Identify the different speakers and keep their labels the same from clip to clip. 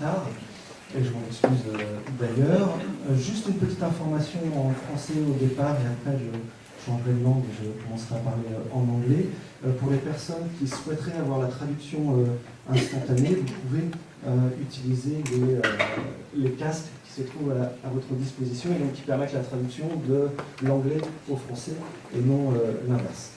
Speaker 1: retard, et je m'en excuse d'ailleurs. Juste une petite information en français au départ, et après je changerai de langue et je commencerai à parler en anglais. Pour les personnes qui souhaiteraient avoir la traduction instantanée, vous pouvez utiliser les casques qui se trouvent à votre disposition et donc qui permettent la traduction de l'anglais au français et non l'inverse.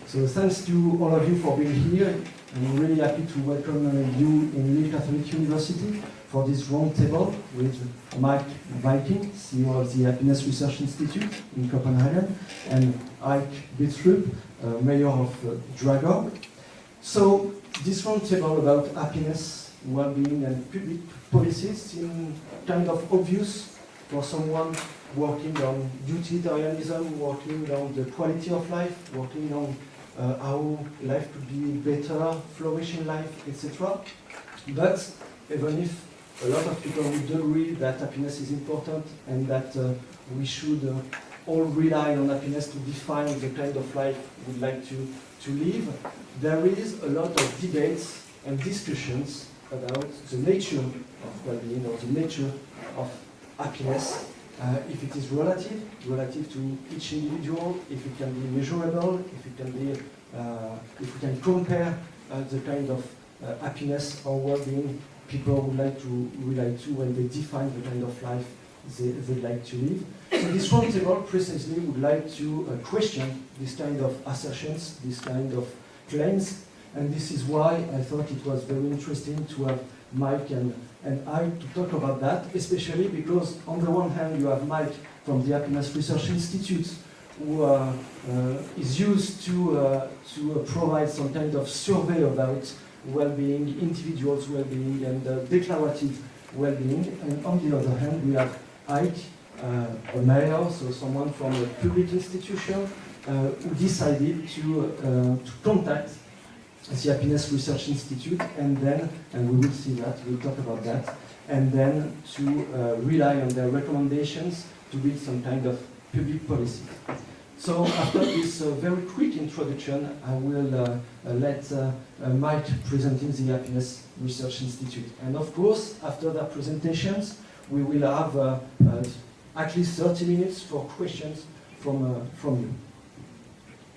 Speaker 1: So thanks to all of you for being here. I'm really happy to welcome you in Lille Catholic University for this roundtable with Meik Wiking, CEO of the Happiness Research Institute in Copenhagen, and Bidstrup, Mayor of Dragør. So this roundtable about happiness, well-being and public policies seem kind of obvious for someone working on utilitarianism, working on the quality of life, working on how life could be better, flourishing life, etc. But even if a lot of people would agree that happiness is important and that we should all rely on happiness to define the kind of life we'd like to live, there is a lot of debates and discussions about the nature of well-being or the nature of happiness. If it is relative to each individual, if it can be measurable, if it can be, if we can compare the kind of happiness or well-being people would like to relate to when they define the kind of life they'd like to live. So this roundtable precisely would like to question this kind of assertions, this kind of claims, and this is why I thought it was very interesting to have Meik and I to talk about that, especially because on the one hand you have Meik from the Happiness Research Institute, who is used to provide some kind of survey about well-being, individuals' well-being and declarative well-being, and on the other hand we have Ike, a mayor, so someone from a public institution who decided to contact the Happiness Research Institute, and then, and we will see that, we'll talk about that, and then to rely on their recommendations to build some kind of public policy. So after this very quick introduction, I will let Meik presenting the Happiness Research Institute. And of course, after their presentations, we will have at least 30 minutes for questions from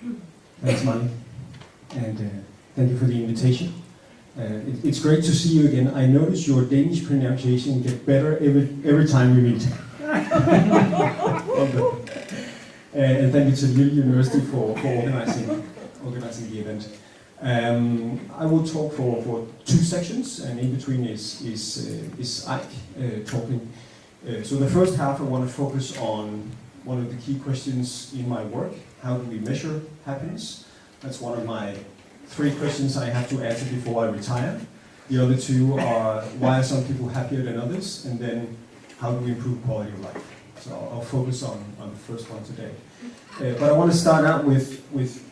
Speaker 1: you.
Speaker 2: Thanks, Meik. And thank you for the invitation. It's great to see you again. I notice your Danish pronunciation gets better every time we meet. And thank you to Lille University for organizing the event. I will talk for two sections, and in between is Ike talking. So the first half I want to focus on one of the key questions in my work: how do we measure happiness? That's one of my 3 questions I have to answer before I retire. The other 2 are why are some people happier than others, and then how do we improve quality of life. So I'll focus on the first one today. But I want to start out with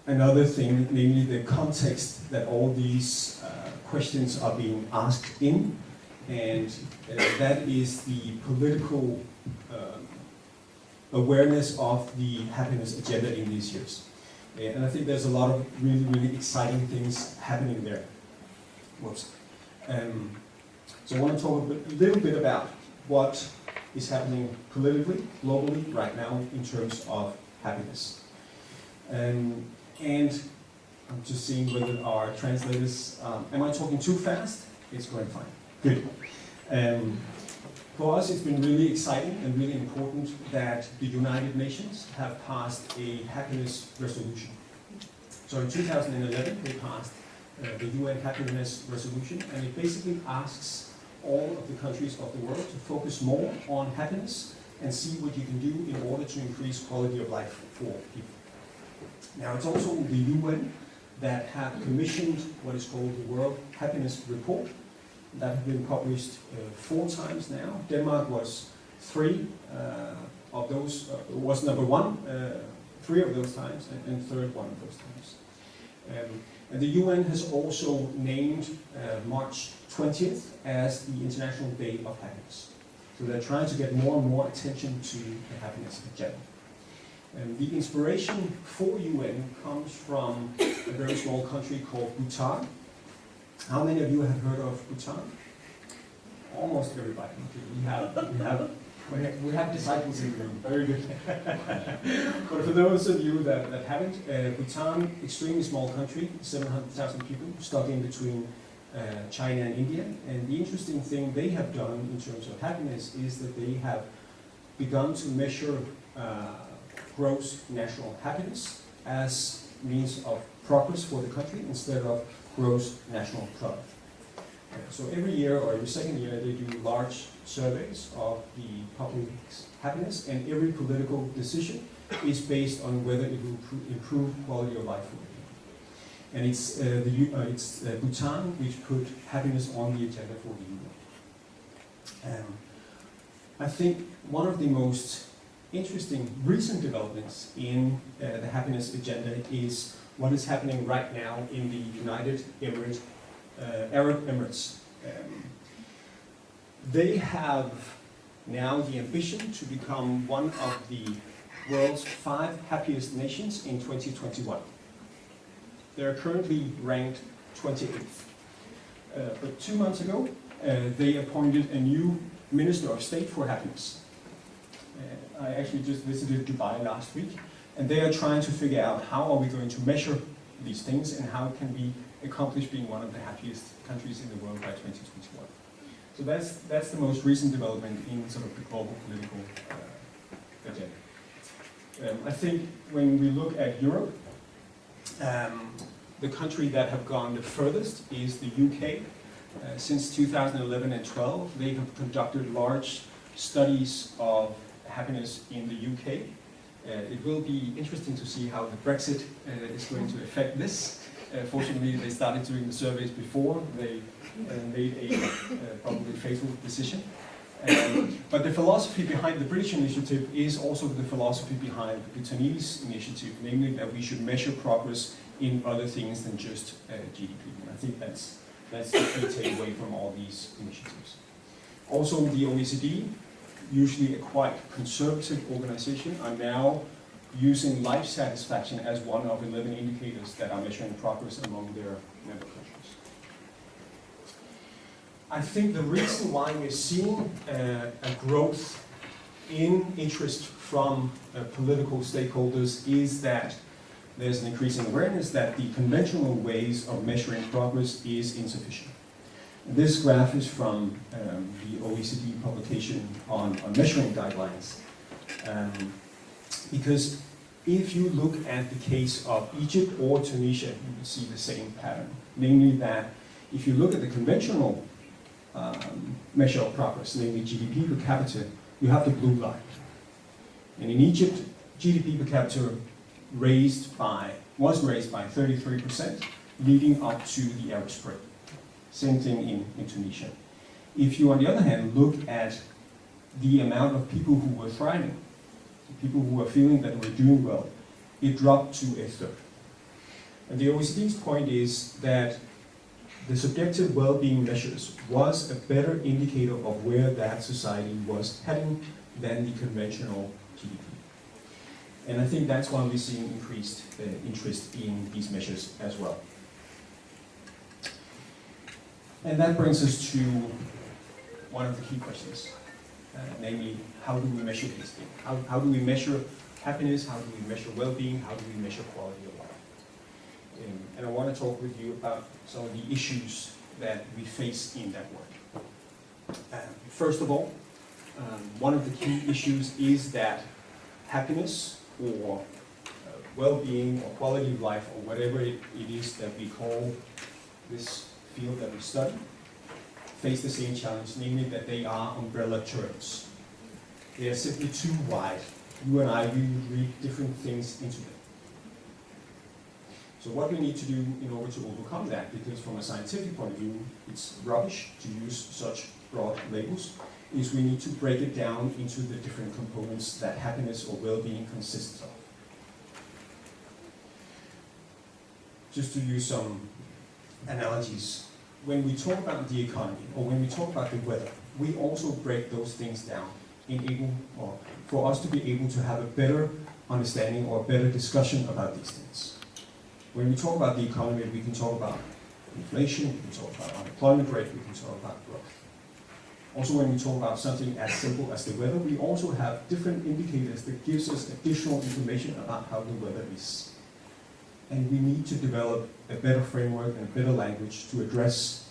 Speaker 2: another thing, namely the context that all these questions are being asked in, and that is the political awareness of the happiness agenda in these years. And I think there's a lot of really, really exciting things happening there. Whoops. So I want to talk a little bit about what is happening politically, globally, right now in terms of happiness. And I'm just seeing whether our translators, am I talking too fast? It's going fine. Good. For us, it's been really exciting and really important that the United Nations have passed a happiness resolution. So in 2011, they passed the UN Happiness Resolution, and it basically asks all of the countries of the world to focus more on happiness and see what you can do in order to increase quality of life for people. Now, it's also the UN that have commissioned what is called the World Happiness Report, that have been published 4 times now. Denmark was 3 of those, was number 1 3 of those times, and third 1 of those times. And the UN has also named March 20th as the International Day of Happiness. So they're trying to get more and more attention to the happiness agenda. And the inspiration for UN comes from a very small country called Bhutan. How many of you have heard of Bhutan? almost everybody. We have disciples in the room. Very good. But for those of you that haven't, Bhutan, extremely small country, 700,000 people, stuck in between China and India. And the interesting thing they have done in terms of happiness is that they have begun to measure gross national happiness as means of progress for the country instead of gross national product. So every year or every second year they do large surveys of the public's happiness, and every political decision is based on whether it will improve quality of life for the people. And it's Bhutan which put happiness on the agenda for the UN. I think one of the most interesting recent developments in the happiness agenda is what is happening right now in the United Arab Emirates. They have now the ambition to become one of the world's 5 happiest nations in 2021. They are currently ranked 28th. But 2 months ago, they appointed a new Minister of State for Happiness. I actually just visited Dubai last week, and they are trying to figure out how are we going to measure these things and how can we accomplish being one of the happiest countries in the world by 2021. So that's the most recent development in sort of the global political agenda. I think when we look at Europe, the country that have gone the furthest is the UK. Since 2011 and 12, they have conducted large studies of happiness in the UK. It will be interesting to see how the Brexit is going to affect this. Fortunately, they started doing the surveys before they made a probably fatal decision. But the philosophy behind the British initiative is also the philosophy behind the Bhutanese initiative, namely that we should measure progress in other things than just GDP. And I think that's the key takeaway from all these initiatives. Also, the OECD, usually a quite conservative organization, are now using life satisfaction as one of 11 indicators that are measuring progress among their member countries. I think the reason why we're seeing a growth in interest from political stakeholders is that there's an increasing awareness that the conventional ways of measuring progress is insufficient. This graph is from the OECD publication on measuring guidelines. Because if you look at the case of Egypt or Tunisia, you will see the same pattern. Namely that if you look at the conventional measure of progress, namely GDP per capita, you have the blue line. And in Egypt, GDP per capita was raised by 33%, leading up to the Arab Spring. Same thing in Tunisia. If you, on the other hand, look at the amount of people who were thriving, people who were feeling that they were doing well, it dropped to a third. And the OECD's point is that the subjective well-being measures was a better indicator of where that society was heading than the conventional GDP. And I think that's why we're seeing increased interest in these measures as well. And that brings us to one of the key questions, namely, how do we measure these things? How do we measure happiness? How do we measure well-being? How do we measure quality of life? And I want to talk with you about some of the issues that we face in that work. First of all, one of the key issues is that happiness or well-being or quality of life or whatever it is that we call this field that we study, face the same challenge, namely that they are umbrella terms. They are simply too wide. You and I, we read different things into them. So what we need to do in order to overcome that, because from a scientific point of view, it's rubbish to use such broad labels, is we need to break it down into the different components that happiness or well-being consists of. Just to use some analogies, when we talk about the economy or when we talk about the weather, we also break those things down for us to be able to have a better understanding or a better discussion about these things. When we talk about the economy, we can talk about inflation, we can talk about unemployment rate, we can talk about growth. Also, when we talk about something as simple as the weather, we also have different indicators that gives us additional information about how the weather is. And we need to develop a better framework and a better language to address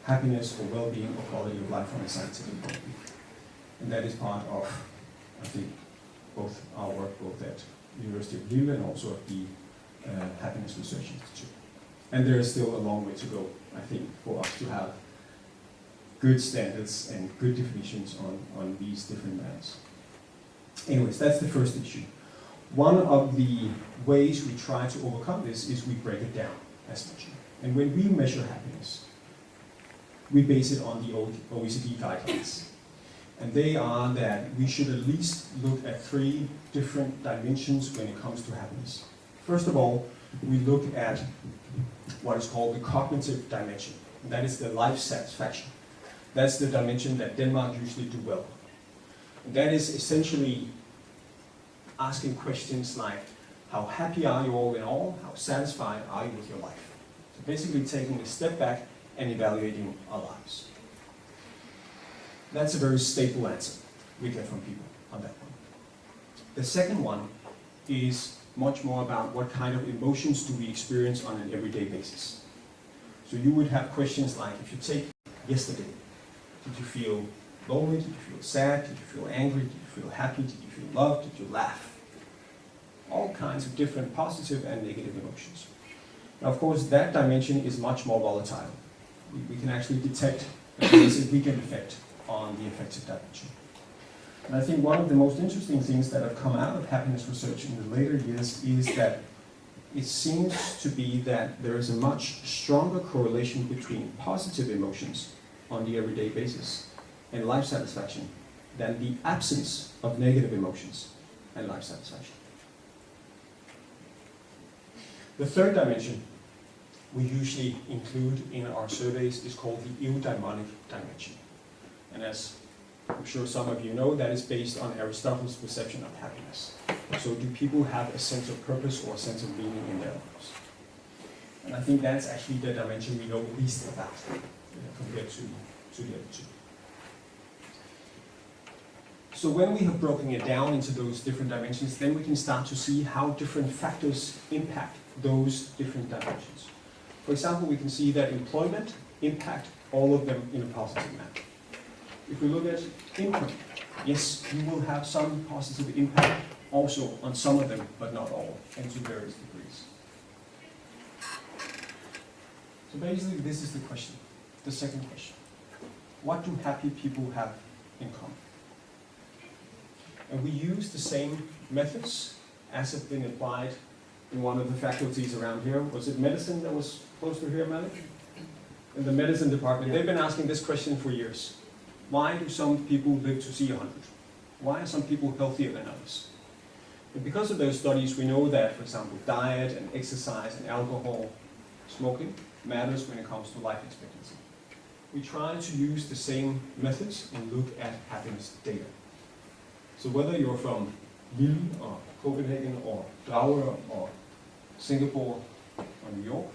Speaker 2: happiness or well-being or quality of life from a scientific point of view. And that is part of, I think, both our work, both at the University of Lille and also at the Happiness Research Institute. And there is still a long way to go, I think, for us to have good standards and good definitions on these different matters. Anyways, that's the first issue. One of the ways we try to overcome this is we break it down, as mentioned. And when we measure happiness, we base it on the OECD guidelines. And they are that we should at least look at 3 different dimensions when it comes to happiness. First of all, we look at what is called the cognitive dimension. And that is the life satisfaction. That's the dimension that Denmark usually do well. And that is essentially asking questions like, how happy are you all in all? How satisfied are you with your life? So basically taking a step back and evaluating our lives. That's a very staple answer we get from people on that one. The second one is much more about what kind of emotions do we experience on an everyday basis. So you would have questions like, if you take yesterday, did you feel lonely? Did you feel sad? Did you feel angry? Did you feel happy? Did you feel loved? Did you laugh? All kinds of different positive and negative emotions. Now, of course, that dimension is much more volatile. We can actually detect that there is a weekend effect on the affective dimension. And I think one of the most interesting things that have come out of happiness research in the later years is that it seems to be that there is a much stronger correlation between positive emotions on the everyday basis and life satisfaction than the absence of negative emotions and life satisfaction. The third dimension we usually include in our surveys is called the eudaimonic dimension. And as I'm sure some of you know, that is based on Aristotle's perception of happiness. So do people have a sense of purpose or a sense of meaning in their lives? And I think that's actually the dimension we know least about compared to the other two. So when we have broken it down into those different dimensions, then we can start to see how different factors impact those different dimensions. For example, we can see that employment impact all of them in a positive manner. If we look at income, yes, you will have some positive impact also on some of them, but not all, and to various degrees. So basically, this is the question, the second question. What do happy people have in common? And we use the same methods as have been applied in one of the faculties around here. Was it medicine that was close to here, Meik? In the medicine department, they've been asking this question for years. Why do some people live to see 100? Why are some people healthier than others? And because of those studies, we know that, for example, diet and exercise and alcohol, smoking, matters when it comes to life expectancy. We try to use the same methods and look at happiness data. So whether you're from Lille or Copenhagen or Dahl or Singapore or New York,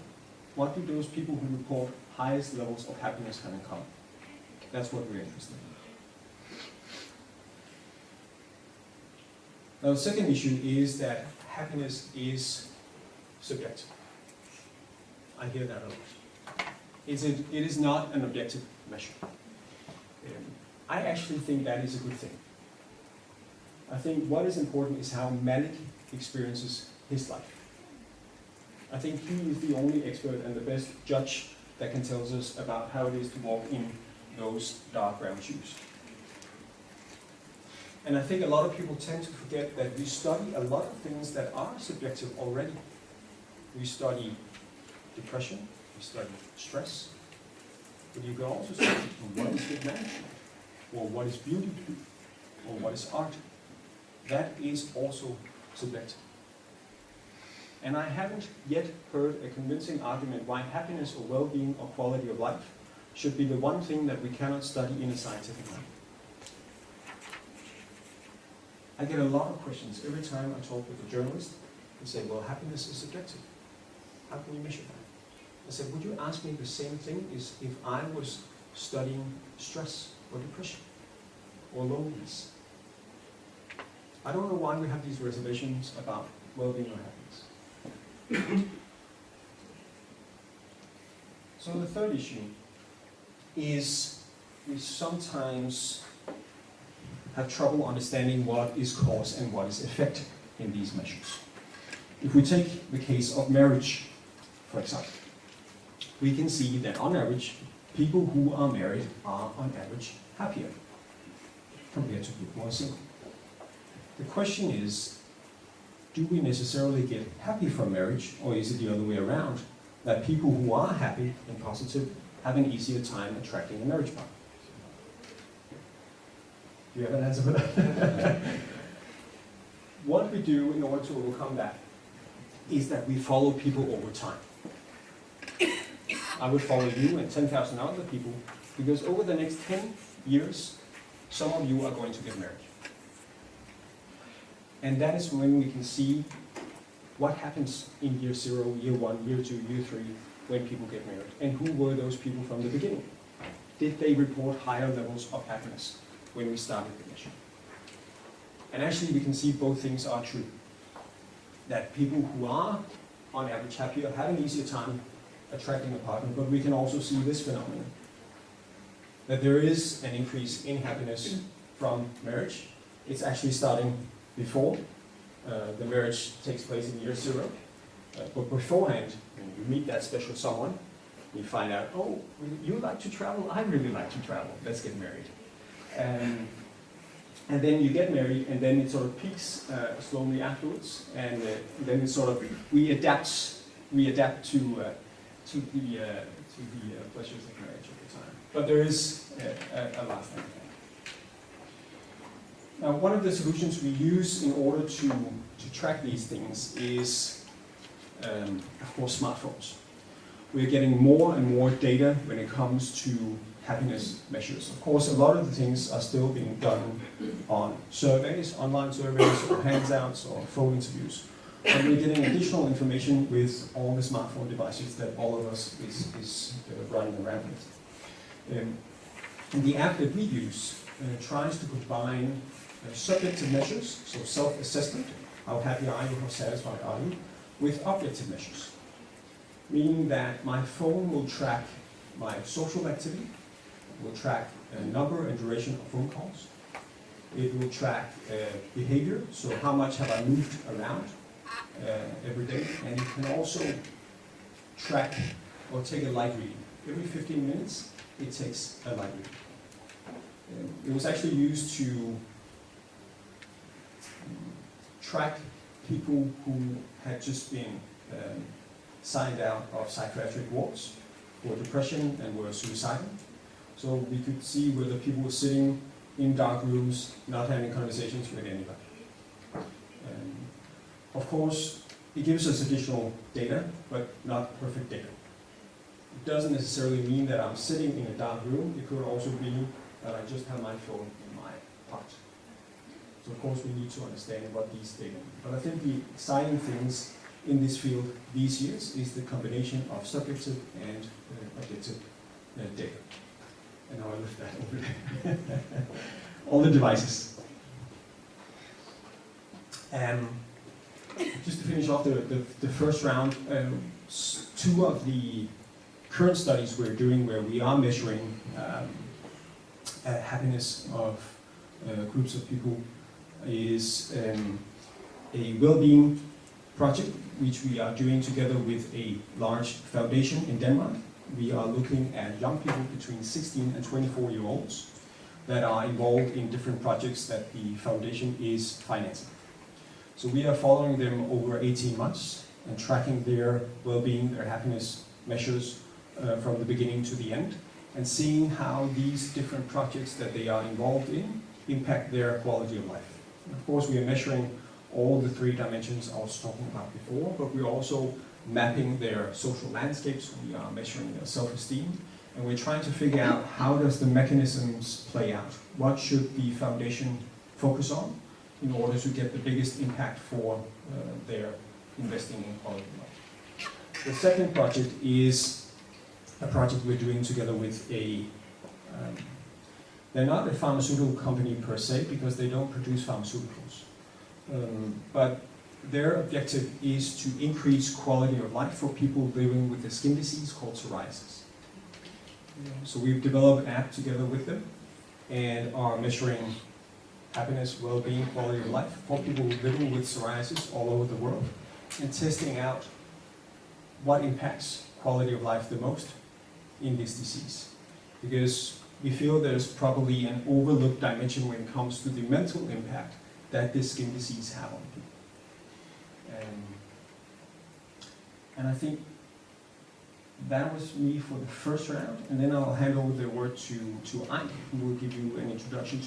Speaker 2: what do those people who report highest levels of happiness have in common? That's what we're interested in. Now the second issue is that happiness is subjective. I hear that a lot. It is not an objective measure. I actually think that is a good thing. I think what is important is how Meik experiences his life. I think he is the only expert and the best judge that can tell us about how it is to walk in those dark brown shoes. And I think a lot of people tend to forget that we study a lot of things that are subjective already. We study depression, we study stress, but you can also study what is good management, or what is beauty, or what is art. That is also subjective. And I haven't yet heard a convincing argument why happiness or well-being or quality of life should be the one thing that we cannot study in a scientific way. I get a lot of questions every time I talk with a journalist. They say, well, happiness is subjective. How can you measure that? I said, would you ask me the same thing as if I was studying stress or depression or loneliness. I don't know why we have these reservations about well-being or happiness. So the third issue is we sometimes have trouble understanding what is cause and what is effect in these measures. If we take the case of marriage, for example, we can see that on average, people who are married are on average happier compared to people who are single. The question is, do we necessarily get happy from marriage, or is it the other way around, that people who are happy and positive have an easier time attracting a marriage partner? Do you have an answer for that? What we do in order to overcome that is that we follow people over time. I would follow you and 10,000 other people, because over the next 10 years, some of you are going to get married. And that is when we can see what happens in year 0, year 1, year 2, year 3, when people get married. And who were those people from the beginning? Did they report higher levels of happiness when we started the mission? And actually we can see both things are true. That people who are on average happier have an easier time attracting a partner, but we can also see this phenomenon. That there is an increase in happiness from marriage. It's actually starting before the marriage takes place in year 0. But beforehand, when you meet that special someone, you find out, oh, you like to travel? I really like to travel. Let's get married. And then you get married, and then it sort of peaks slowly afterwards, and then it sort of we adapt to the pleasures of marriage at the time. But there is a lasting effect. Now, one of the solutions we use in order to track these things is, of course, smartphones. We're getting more and more data when it comes to happiness measures. Of course, a lot of the things are still being done on surveys, online surveys, or handouts, or phone interviews. But we're getting additional information with all the smartphone devices that all of us is running around with. And the app that we use tries to combine subjective measures, so self-assessment, how happy are you, how satisfied are you, with objective measures. Meaning that my phone will track my social activity, will track number and duration of phone calls. It will track behavior, so how much have I moved around every day, and it can also track or take a light reading. Every 15 minutes, it takes a light reading. It was actually used to track people who had just been signed out of psychiatric wards for depression and were suicidal. So we could see whether people were sitting in dark rooms, not having conversations with anybody. Of course, it gives us additional data, but not perfect data. It doesn't necessarily mean that I'm sitting in a dark room. It could also be that I just have my phone in my pocket. So of course we need to understand what these data mean. But I think the exciting things in this field these years is the combination of subjective and objective data. And now I lift that over there. All the devices. Just to finish off the first round, 2 of the current studies we're doing where we are measuring happiness of groups of people is a well-being project which we are doing together with a large foundation in Denmark. We are looking at young people between 16 and 24-year-olds that are involved in different projects that the foundation is financing. So we are following them over 18 months and tracking their well-being, their happiness measures from the beginning to the end, and seeing how these different projects that they are involved in impact their quality of life. And of course, we are measuring all the 3 dimensions I was talking about before, but we're also mapping their social landscapes. We are measuring their self-esteem, and we're trying to figure out how does the mechanisms play out. What should the foundation focus on in order to get the biggest impact for their investing in quality of life. The second project is a project we're doing together with a They're not a pharmaceutical company per se because they don't produce pharmaceuticals. But their objective is to increase quality of life for people living with a skin disease called psoriasis. So we've developed an app together with them and are measuring happiness, well-being, quality of life for people living with psoriasis all over the world and testing out what impacts quality of life the most in this disease. Because we feel there's probably an overlooked dimension when it comes to the mental impact that this skin disease have on people. And I think that was me for the first round, and then I'll hand over the word to Eik, who will give you an introduction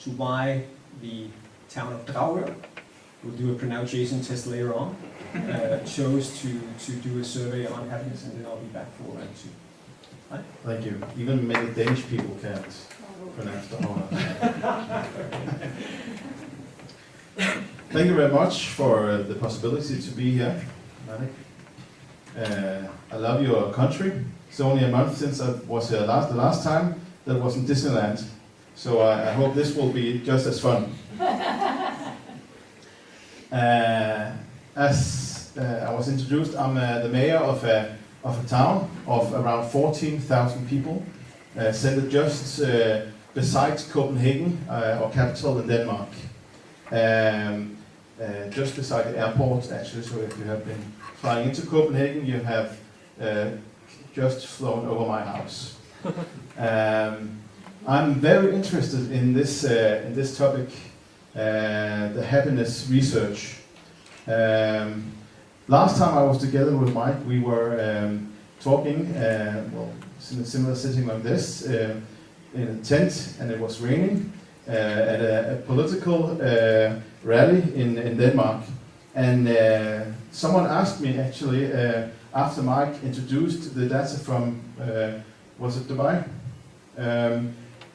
Speaker 2: to why the town of Dahl, we'll do a pronunciation test later on, chose to do a survey on happiness, and then I'll be back for round two. Eik?
Speaker 3: Thank you. Even many Danish people can't pronounce the honor. Thank you very much for the possibility to be here, Meik. I love your country. It's only a month since I was here the last time. That was in Disneyland. So I hope this will be just as fun. As I was introduced, I'm the mayor of a town of around 14,000 people, centered just beside Copenhagen, our capital in Denmark. Just beside the airport, actually, so if you have been flying into Copenhagen, you have just flown over my house. I'm very interested in this topic, the happiness research. Last time I was together with Meik, we were talking, in a similar setting like this, in a tent, and it was raining, at a political rally in Denmark. And someone asked me actually, after Meik introduced the data from, was it Dubai?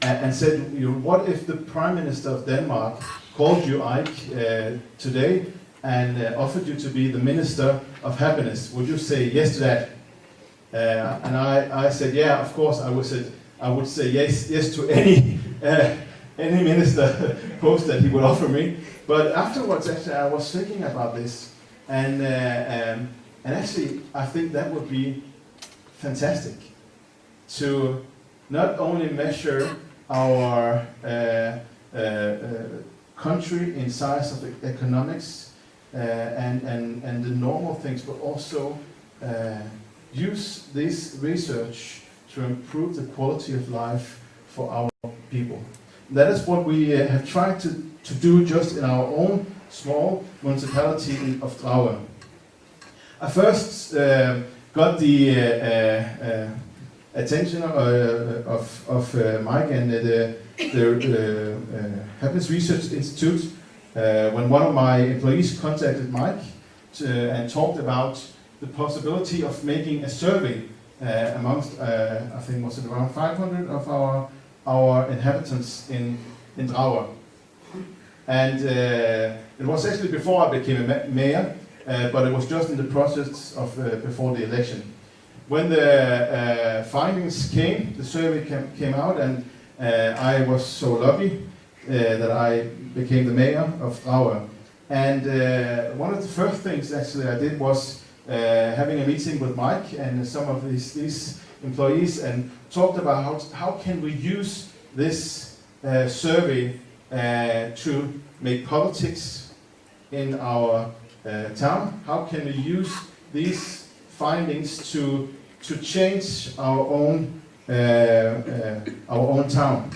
Speaker 3: And said, what if the Prime Minister of Denmark called you, Eik, today and offered you to be the Minister of Happiness? Would you say yes to that? And I said, yeah, of course, I would say yes to any minister post that he would offer me. But afterwards, actually, I was thinking about this, and actually, I think that would be fantastic to not only measure our country in size of economics and the normal things, but also use this research to improve the quality of life for our people. That is what we have tried to do just in our own small municipality of Dahl. I first got the attention of Meik and the Happiness Research Institute when one of my employees contacted Meik and talked about the possibility of making a survey amongst, I think, was it around 500 of our inhabitants in Dahl. And it was actually before I became a mayor, but it was just in the process of before the election. When the findings came, the survey came out, and I was so lucky that I became the mayor of Dahl. And one of the first things actually I did was having a meeting with Meik and some of these employees, and talked about how can we use this survey to make politics in our town. How can we use these findings to change our own town?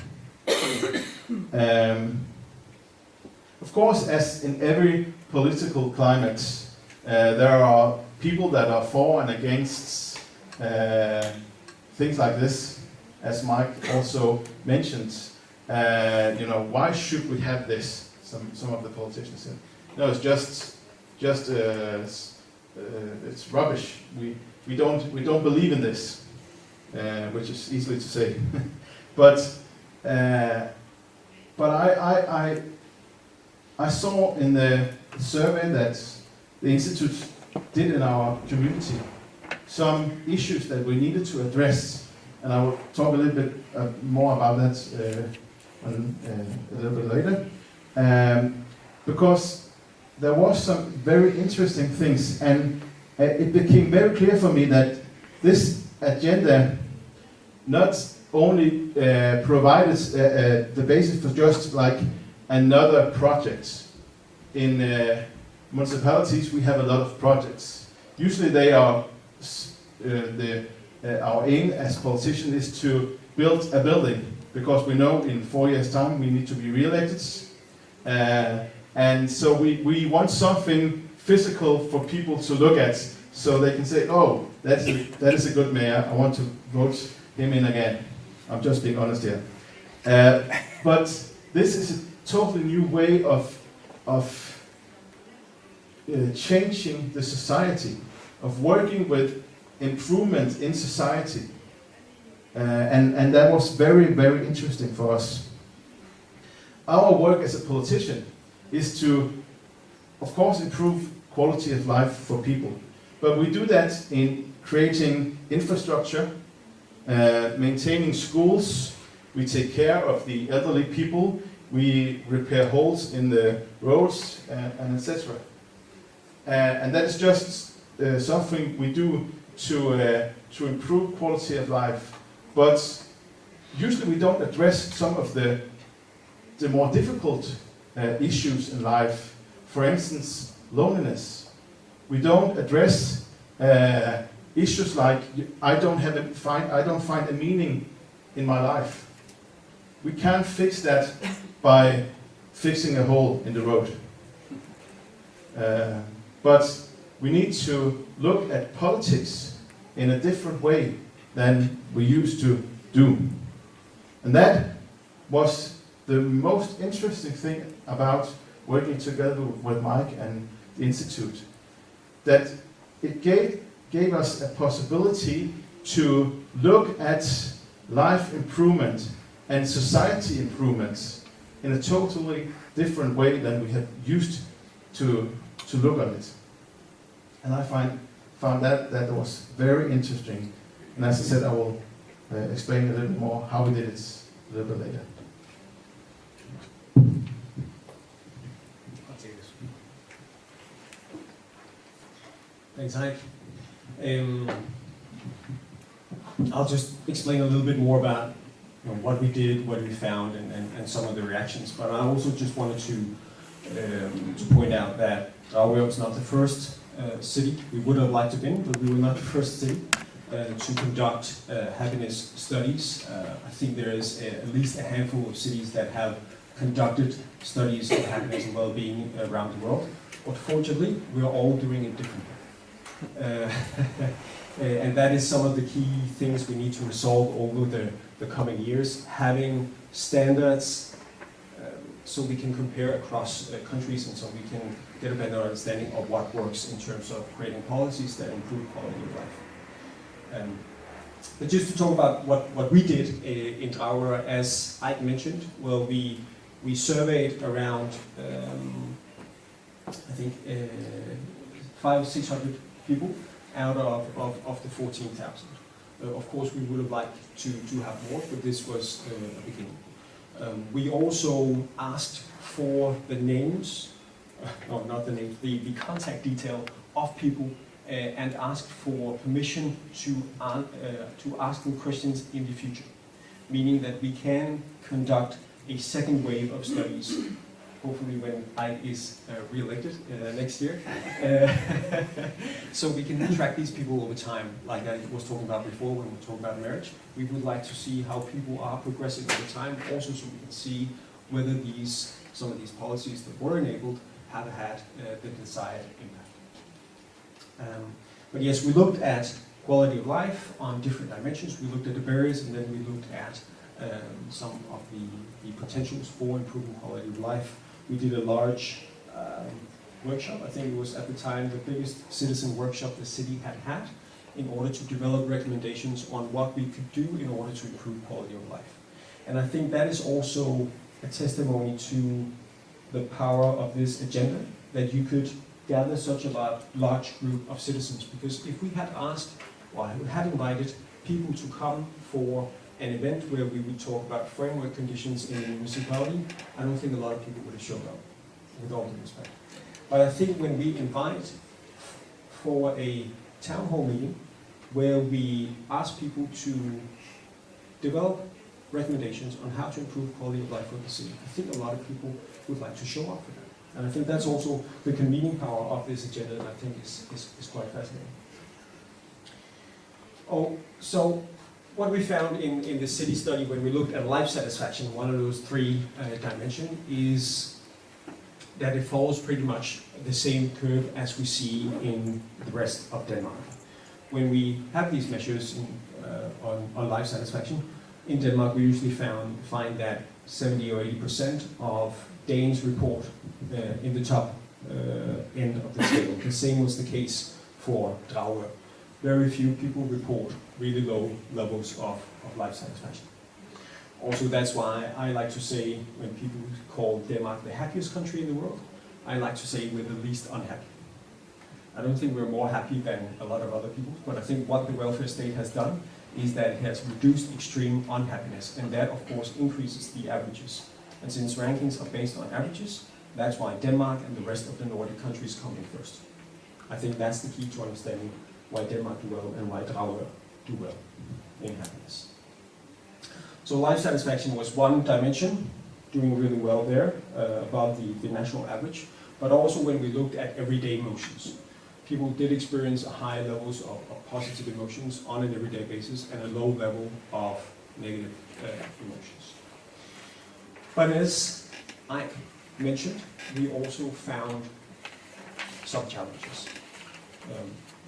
Speaker 3: Of course, as in every political climate, there are people that are for and against things like this, as Meik also mentioned. Why should we have this? Some of the politicians said, no, it's just it's rubbish. We don't believe in this, which is easily to say. but I saw in the survey that the institute did in our community some issues that we needed to address, and I will talk a little bit more about that a little bit later, because there was some very interesting things, and it became very clear for me that this agenda not only provided the basis for just like another project. In municipalities, we have a lot of projects. Usually they are, our aim as politicians is to build a building, because we know in 4 years' time we need to be re-elected. And so we want something physical for people to look at, so they can say, oh, that is a good mayor, I want to vote him in again. I'm just being honest here. But this is a totally new way of changing the society, of working with improvement in society. And that was very, very interesting for us. Our work as a politician is to, of course, improve quality of life for people. But we do that in creating infrastructure, maintaining schools, we take care of the elderly people, we repair holes in the roads, and etc. And that is just something we do to improve quality of life. But usually we don't address some of the more difficult issues in life. For instance, loneliness. We don't address issues like I don't find a meaning in my life. We can't fix that by fixing a hole in the road. But we need to look at politics in a different way than we used to do. And that was the most interesting thing about working together with Meik and the Institute. That it gave us a possibility to look at life improvement and society improvements in a totally different way than we had used to look at it. And I found that was very interesting. And as I said, I will explain a little more how we did it a little bit later.
Speaker 2: I'll take this. Thanks, Heik. I'll just explain a little bit more about what we did, what we found, and some of the reactions. But I also just wanted to point out that Dahl was not the first city we would have liked to have been, but we were not the first city to conduct happiness studies. I think there is at least a handful of cities that have conducted studies of happiness and well-being around the world. But fortunately, we are all doing it differently. And that is some of the key things we need to resolve over the coming years, having standards so we can compare across countries and so we can get a better understanding of what works in terms of creating policies that improve quality of life. But just to talk about what we did in Dragør, as Ike mentioned, well, we surveyed around, I think, 500-600 people out of the 14,000. Of course, we would have liked to have more, but this was a beginning. We also asked for the names, no, not the names, the contact detail of people, and asked for permission to ask them questions in the future, meaning that we can conduct a second wave of studies, hopefully when Ike is re-elected next year. So we can track these people over time, like I was talking about before when we were talking about marriage. We would like to see how people are progressing over time, also so we can see whether some of these policies that were enabled have had the desired impact. But yes, we looked at quality of life on different dimensions. We looked at the barriers, and then we looked at some of the potentials for improving quality of life. We did a large workshop. I think it was at the time the biggest citizen workshop the city had in order to develop recommendations on what we could do in order to improve quality of life. And I think that is also a testimony to the power of this agenda, that you could gather such a large group of citizens. Because if we had asked, or had invited people to come for an event where we would talk about framework conditions in the municipality, I don't think a lot of people would have shown up, with all due respect. But I think when we invite for a town hall meeting where we ask people to develop recommendations on how to improve quality of life for the city, I think a lot of people would like to show up for that. And I think that's also the convening power of this agenda that I think is quite fascinating. Oh, so what we found in the city study when we looked at life satisfaction, one of those three dimensions, is that it follows pretty much the same curve as we see in the rest of Denmark. When we have these measures on life satisfaction, in Denmark we usually find that 70 or 80% of Danes report in the top end of the scale. The same was the case for Dahl. Very few people report really low levels of life satisfaction. Also, that's why I like to say, when people call Denmark the happiest country in the world, I like to say we're the least unhappy. I don't think we're more happy than a lot of other people, but I think what the welfare state has done is that it has reduced extreme unhappiness, and that, of course, increases the averages. And since rankings are based on averages, that's why Denmark and the rest of the Nordic countries come in first. I think that's the key to understanding why Denmark do well and why Dragør do well in happiness. So life satisfaction was one dimension, doing really well there, above the national average. But also when we looked at everyday emotions, people did experience high levels of positive emotions on an everyday basis and a low level of negative emotions. But as I mentioned, we also found some challenges.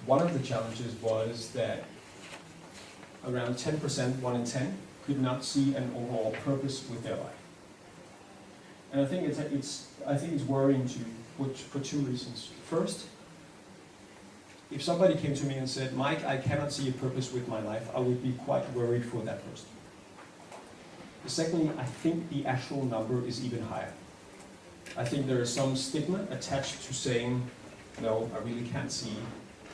Speaker 2: One of the challenges was that around 10%, 1 in 10, could not see an overall purpose with their life. And I think it's worrying for two reasons. First, if somebody came to me and said, Mike, I cannot see a purpose with my life, I would be quite worried for that person. Secondly, I think the actual number is even higher. I think there is some stigma attached to saying, no, I really can't see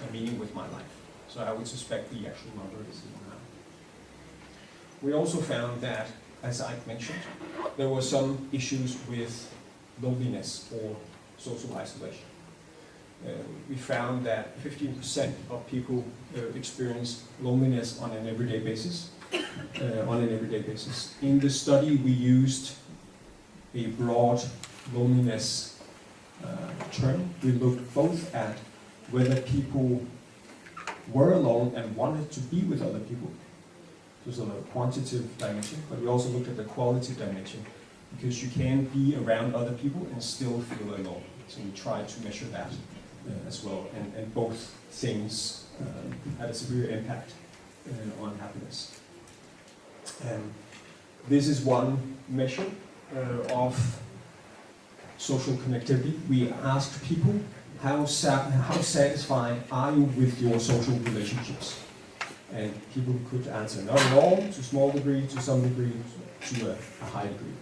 Speaker 2: a meaning with my life. So I would suspect the actual number is even higher. We also found that, as I mentioned, there were some issues with loneliness or social isolation. We found that 15% of people experience loneliness on an everyday basis. In the study, we used a broad loneliness term. We looked both at whether people were alone and wanted to be with other people. There's a quantitative dimension, but we also looked at the qualitative dimension, because you can be around other people and still feel alone. So we tried to measure that as well, and both things had a severe impact on happiness. This is one measure of social connectivity. We asked people, how satisfied are you with your social relationships? And people could answer not at all, to a small degree, to some degree, to a high degree.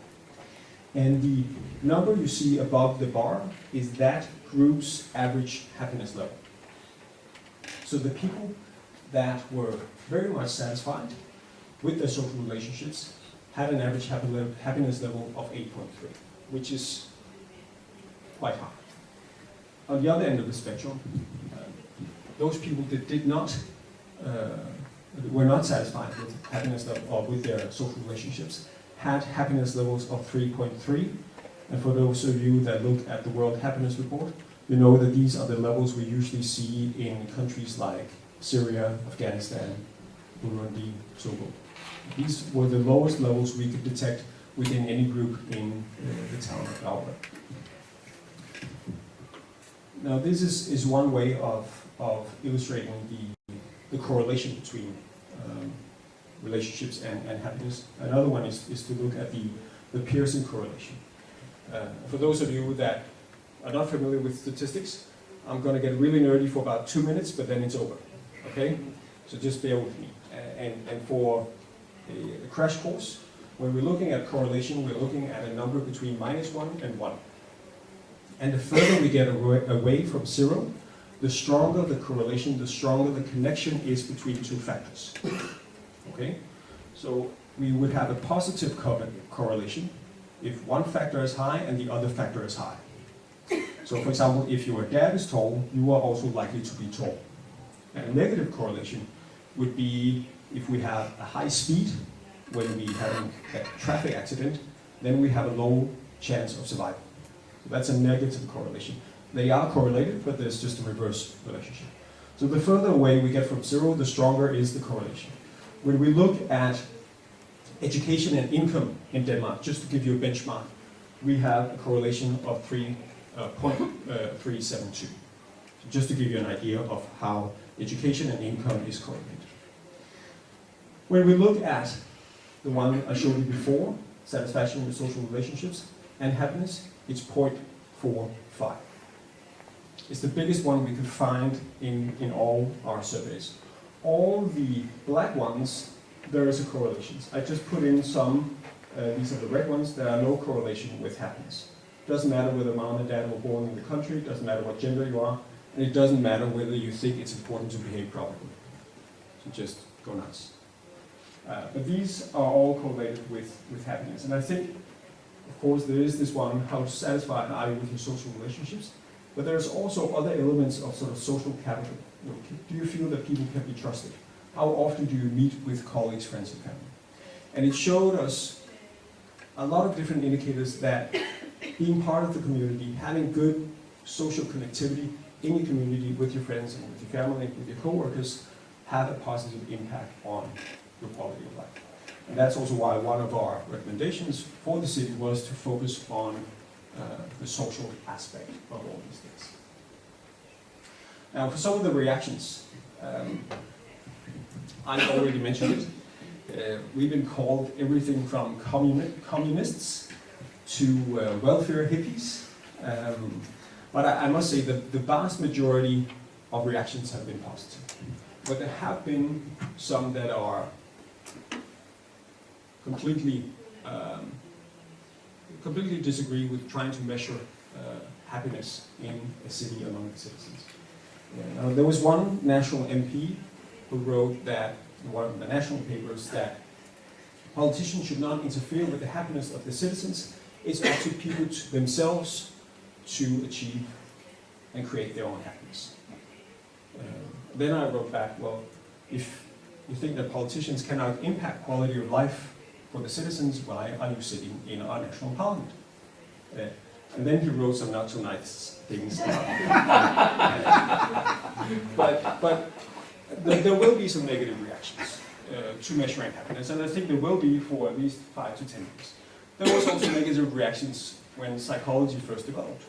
Speaker 2: And the number you see above the bar is that group's average happiness level. So the people that were very much satisfied with their social relationships had an average happiness level of 8.3, which is quite high. On the other end of the spectrum, those people that were not satisfied with happiness level or with their social relationships had happiness levels of 3.3. And for those of you that look at the World Happiness Report, you know that these are the levels we usually see in countries like Syria, Afghanistan, Burundi, Togo. These were the lowest levels we could detect within any group in the town of Dahl. Now this is one way of illustrating the correlation between relationships and happiness. Another one is to look at the Pearson correlation. For those of you that are not familiar with statistics, I'm going to get really nerdy for about 2 minutes, but then it's over. Okay? So just bear with me. And for a crash course, when we're looking at correlation, we're looking at a number between -1 and 1. And the further we get away from 0, the stronger the correlation, the stronger the connection is between two factors. Okay? So we would have a positive correlation if one factor is high and the other factor is high. So for example, if your dad is tall, you are also likely to be tall. And a negative correlation would be if we have a high speed when we have a traffic accident, then we have a low chance of survival. So that's a negative correlation. They are correlated, but there's just a reverse relationship. So the further away we get from zero, the stronger is the correlation. When we look at education and income in Denmark, just to give you a benchmark, we have a correlation of 0.372. So just to give you an idea of how education and income is correlated. When we look at the one I showed you before, satisfaction with social relationships and happiness, it's 0.45. It's the biggest one we could find in all our surveys. All the black ones, there is a correlation. I just put in some, these are the red ones, there are no correlation with happiness. Doesn't matter whether mom and dad were born in the country, doesn't matter what gender you are, and it doesn't matter whether you think it's important to behave properly. So just go nuts. But these are all correlated with happiness. And I think, of course, there is this one, how satisfied are you with your social relationships? But there's also other elements of sort of social capital. You know, do you feel that people can be trusted? How often do you meet with colleagues, friends, and family? And it showed us a lot of different indicators that being part of the community, having good social connectivity in your community with your friends and with your family, with your coworkers, have a positive impact on your quality of life. And that's also why one of our recommendations for the city was to focus on the social aspect of all these things. Now, for some of the reactions, I already mentioned it. We've been called everything from communists to welfare hippies. But I must say that the vast majority of reactions have been positive. But there have been some that are completely disagree with trying to measure happiness in a city among the citizens. Now, there was one national MP who wrote that, in one of the national papers, that politicians should not interfere with the happiness of the citizens. It's up to people themselves to achieve and create their own happiness. Then I wrote back, well, if you think that politicians cannot impact quality of life for the citizens, why are you sitting in our national parliament? And then he wrote some not so nice things about but there will be some negative reactions to measuring happiness, and I think there will be for at least 5 to 10 years. There was also negative reactions when psychology first developed,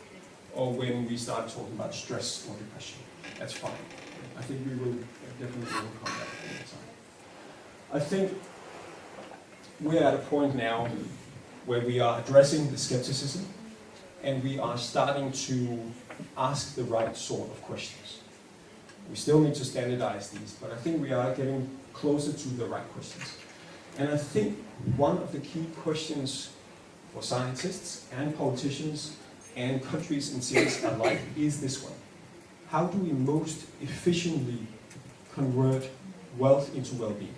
Speaker 2: or when we started talking about stress or depression. That's fine. I think we will definitely overcome that over time. I think we're at a point now where we are addressing the skepticism, and we are starting to ask the right sort of questions. We still need to standardize these, but I think we are getting closer to the right questions. And I think one of the key questions for scientists and politicians and countries and cities alike is this one. How do we most efficiently convert wealth into well-being?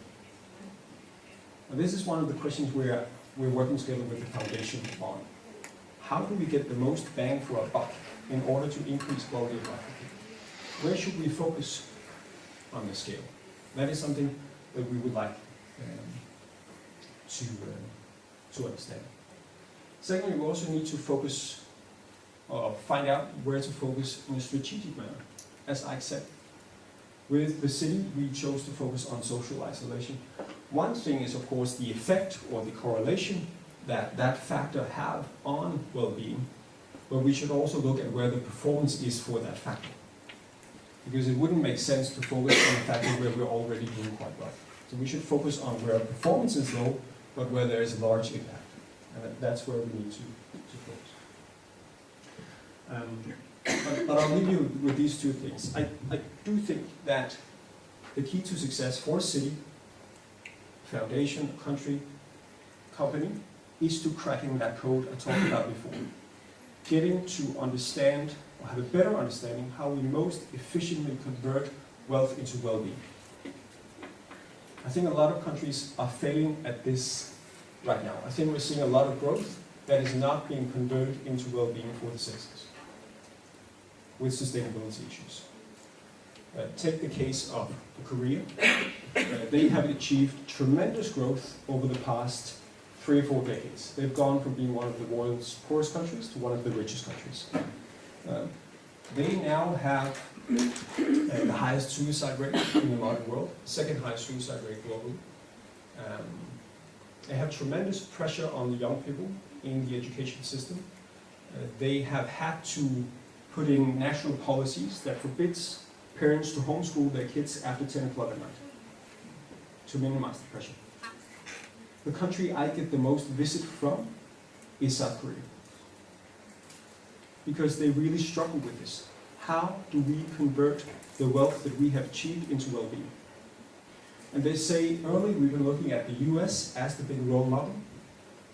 Speaker 2: And this is one of the questions we're working together with the foundation on. How do we get the most bang for our buck in order to increase quality of life for people? Where should we focus on the scale? That is something that we would like to understand. Secondly, we also need to focus or find out where to focus in a strategic manner. As I said, with the city, we chose to focus on social isolation. One thing is, of course, the effect or the correlation that that factor have on well-being, but we should also look at where the performance is for that factor. Because it wouldn't make sense to focus on a factor where we're already doing quite well. So we should focus on where performance is low, but where there is a large impact. And that's where we need to focus. But I'll leave you with these two things. I do think that the key to success for a city, foundation, country, company, is to cracking that code I talked about before. Getting to understand, or have a better understanding, how we most efficiently convert wealth into well-being. I think a lot of countries are failing at this right now. I think we're seeing a lot of growth that is not being converted into well-being for the citizens with sustainability issues. Take the case of Korea. They have achieved tremendous growth over the past 3 or 4 decades. They've gone from being one of the world's poorest countries to one of the richest countries. They now have the highest suicide rate in the modern world, second highest suicide rate globally. They have tremendous pressure on the young people in the education system. They have had to put in national policies that forbids parents to homeschool their kids after 10 o'clock at night to minimize the pressure. The country I get the most visit from is South Korea, because they really struggle with this. How do we convert the wealth that we have achieved into well-being? And they say early we've been looking at the US as the big role model,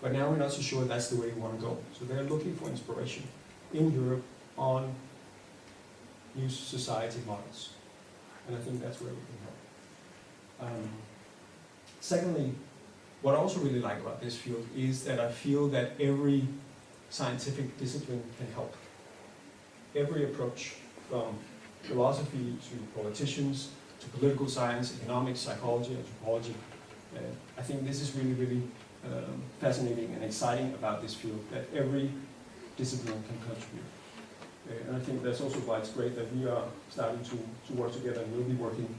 Speaker 2: but now we're not so sure that's the way we want to go. So they're looking for inspiration in Europe on new society models. And I think that's where we can help. Secondly, what I also really like about this field is that I feel that every scientific discipline can help. Every approach, from philosophy to politicians, to political science, economics, psychology, anthropology. I think this is really, really fascinating and exciting about this field, that every discipline can contribute. And I think that's also why it's great that we are starting to work together, and we'll be working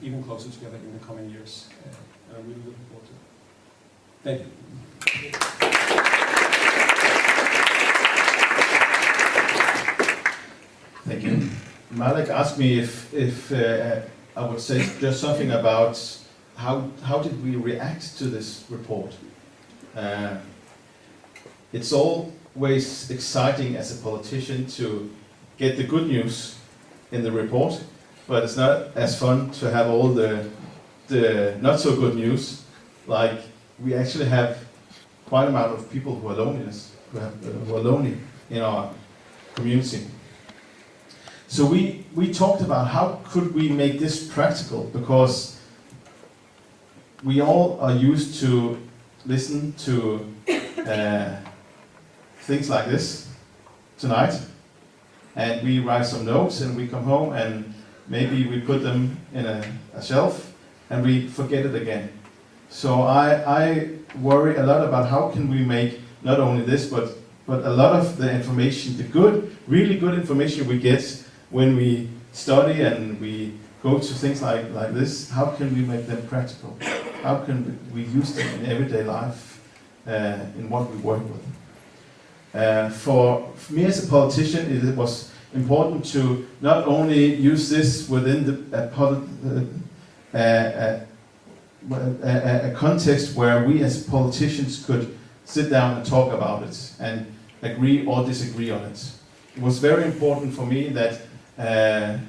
Speaker 2: even closer together in the coming years. And I'm really looking forward to it. Thank you.
Speaker 3: Thank you. Meik asked me if I would say just something about how did we react to this report. It's always exciting as a politician to get the good news in the report, but it's not as fun to have all the not so good news. Like, we actually have quite a amount of people who are lonely in our community. So we talked about how could we make this practical, because we all are used to listen to things like this tonight, and we write some notes and we come home and maybe we put them in a shelf and we forget it again. So I worry a lot about how can we make not only this, but a lot of the information, the good, really good information we get when we study and we go to things like this, how can we make them practical? How can we use them in everyday life, in what we work with? For me as a politician, it was important to not only use this within a context where we as politicians could sit down and talk about it and agree or disagree on it. It was very important for me that the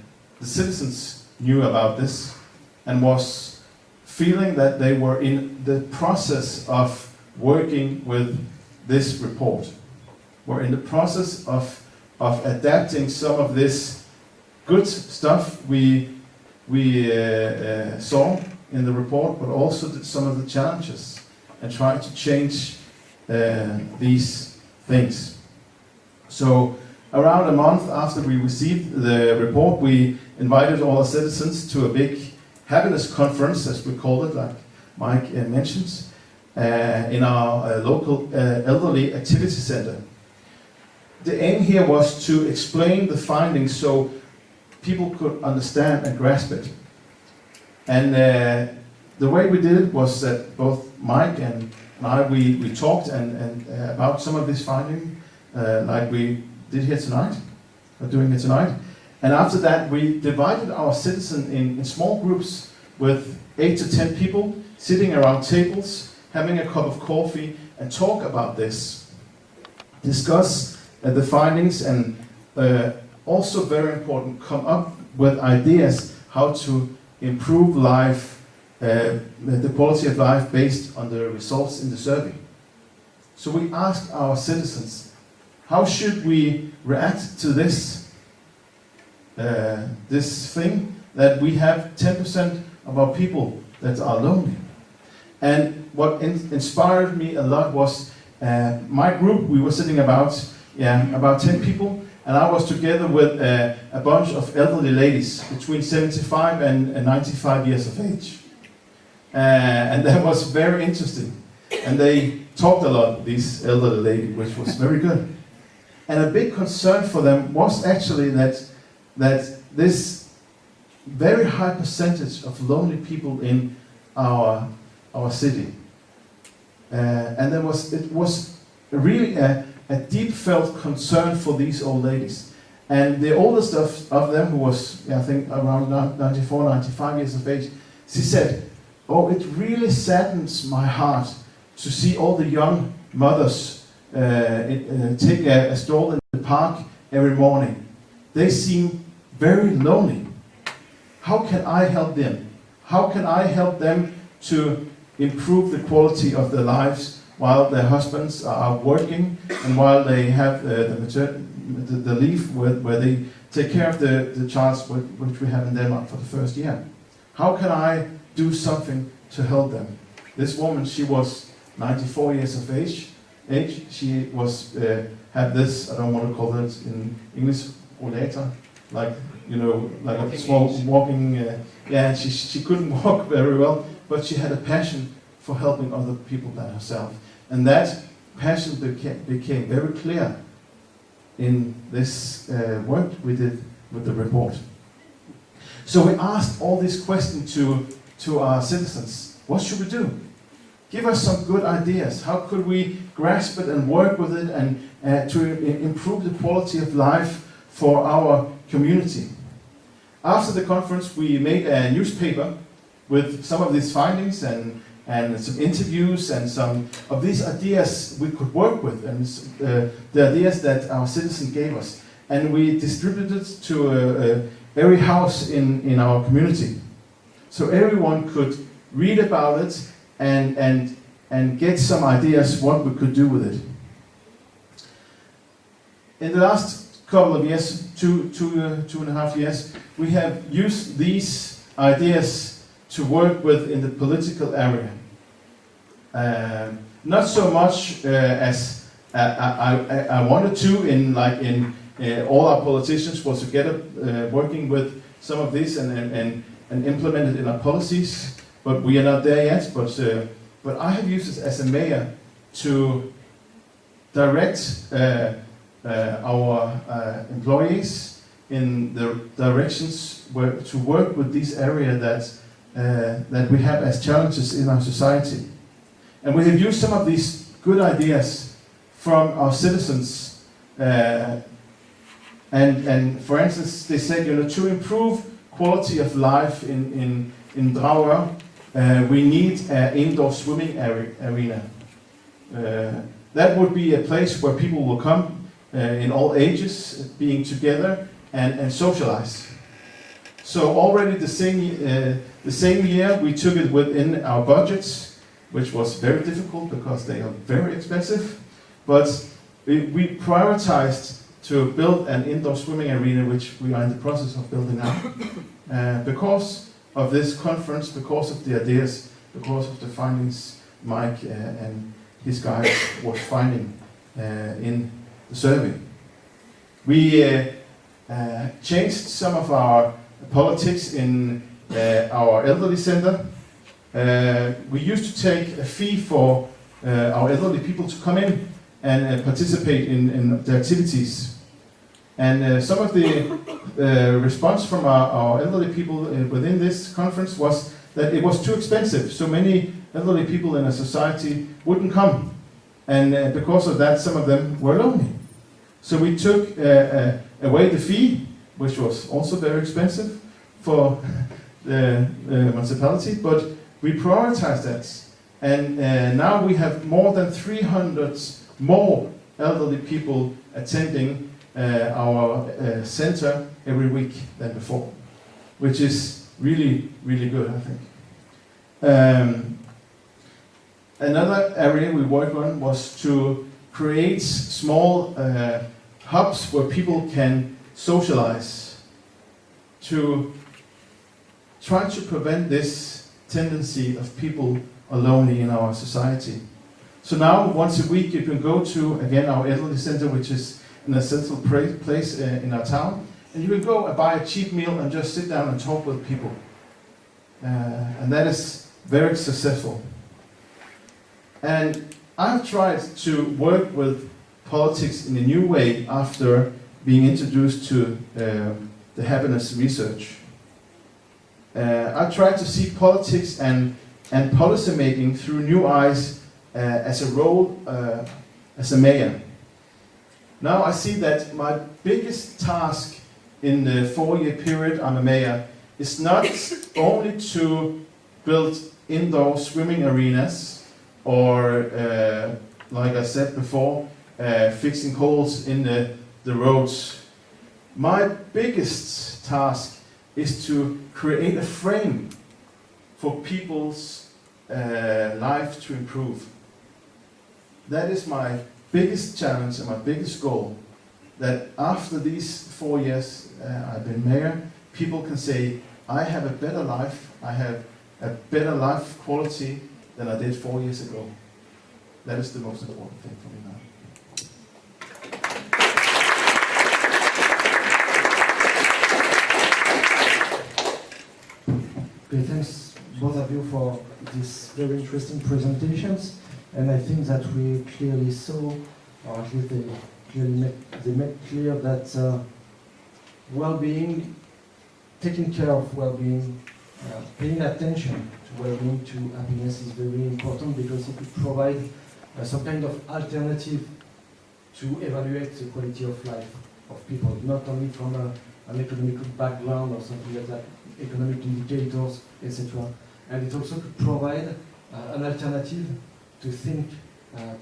Speaker 3: citizens knew about this and was feeling that they were in the process of working with this report. We're in the process of adapting some of this good stuff we saw in the report, but also some of the challenges, and try to change these things. So around a month after we received the report, we invited all our citizens to a big happiness conference, as we call it, like Meik mentioned, in our local elderly activity center. The aim here was to explain the findings so people could understand and grasp it. And the way we did it was that both Meik and I, we talked and about some of this finding, like we did here tonight, or doing here tonight. And after that, we divided our citizens in small groups with 8 to 10 people, sitting around tables, having a cup of coffee, and talk about this. Discuss the findings, and also very important, come up with ideas how to improve life, the quality of life based on the results in the survey. So we asked our citizens, how should we react to this this thing that we have 10% of our people that are lonely. And what inspired me a lot was my group. We were sitting about 10 people, and I was together with a bunch of elderly ladies between 75 and 95 years of age. And that was very interesting. And they talked a lot, these elderly ladies, which was very good. And a big concern for them was actually that this very high percentage of lonely people in our city. And it was really a deep felt concern for these old ladies. And the oldest of them, who was, I think, around 94, 95 years of age, she said, "Oh, it really saddens my heart to see all the young mothers take a stroll in the park every morning. They seem very lonely. How can I help them? How can I help them to improve the quality of their lives while their husbands are working and while they have the leave where they take care of the child which we have in Denmark for the first year? How can I do something to help them?" This woman, she was 94 years of age. She was had this, I don't want to call it in English, rollator, like a small walking. She couldn't walk very well, but she had a passion for helping other people than herself, and that passion became very clear in this work we did with the report. So we asked all these questions to our citizens. What should we do? Give us some good ideas. How could we grasp it and work with it and to improve the quality of life for our community? After the conference, we made a newspaper with some of these findings and some interviews and some of these ideas we could work with, and the ideas that our citizens gave us. And we distributed to every house in our community. So everyone could read about it and get some ideas what we could do with it. In the last couple of years, two and a half years, we have used these ideas to work with in the political area. Not so much as I wanted to in all our politicians was together working with some of this and implement it in our policies, but we are not there yet. But I have used it as a mayor to direct our employees in the directions to work with this area that we have as challenges in our society. And we have used some of these good ideas from our citizens. And for instance, they said, to improve quality of life in Dragør, we need an indoor swimming arena. That would be a place where people will come in all ages, being together and socialize. So already the same year we took it within our budgets, which was very difficult because they are very expensive. But we prioritized to build an indoor swimming arena, which we are in the process of building now. Because of this conference, because of the ideas, because of the findings Meik and his guys was finding in the survey. We changed some of our politics in our elderly center. We used to take a fee for our elderly people to come in and participate in the activities. And some of the response from our elderly people within this conference was that it was too expensive. So many elderly people in a society wouldn't come. And because of that, some of them were lonely. So we took away the fee, which was also very expensive for the municipality, but we prioritized that. And now we have more than 300 more elderly people attending our center every week than before, which is really, really good, I think. Another area we worked on was to create small hubs where people can socialize, to try to prevent this tendency of people are lonely in our society. So now, once a week, you can go to, again, our elderly center, which is in a central place in our town, and you can go and buy a cheap meal and just sit down and talk with people. And that is very successful. And I've tried to work with politics in a new way after being introduced to the happiness research. I've tried to see politics and policy making through new eyes as a role as a mayor. Now I see that my biggest task in the 4-year period I'm a mayor is not only to build indoor swimming arenas or, like I said before, fixing holes in the roads. My biggest task is to create a frame for people's life to improve. That is my biggest challenge and my biggest goal, that after these 4 years I've been mayor, people can say, I have a better life, I have a better life quality than I did 4 years ago. That is the most important thing for me now.
Speaker 1: Okay, thanks both of you for these very interesting presentations. And I think that we clearly saw, or at least they made clear that well-being, taking care of well-being, paying attention to well-being, to happiness is very important, because it could provide some kind of alternative to evaluate the quality of life of people, not only from an economic background or something like that, economic indicators, etc. And it also could provide an alternative to think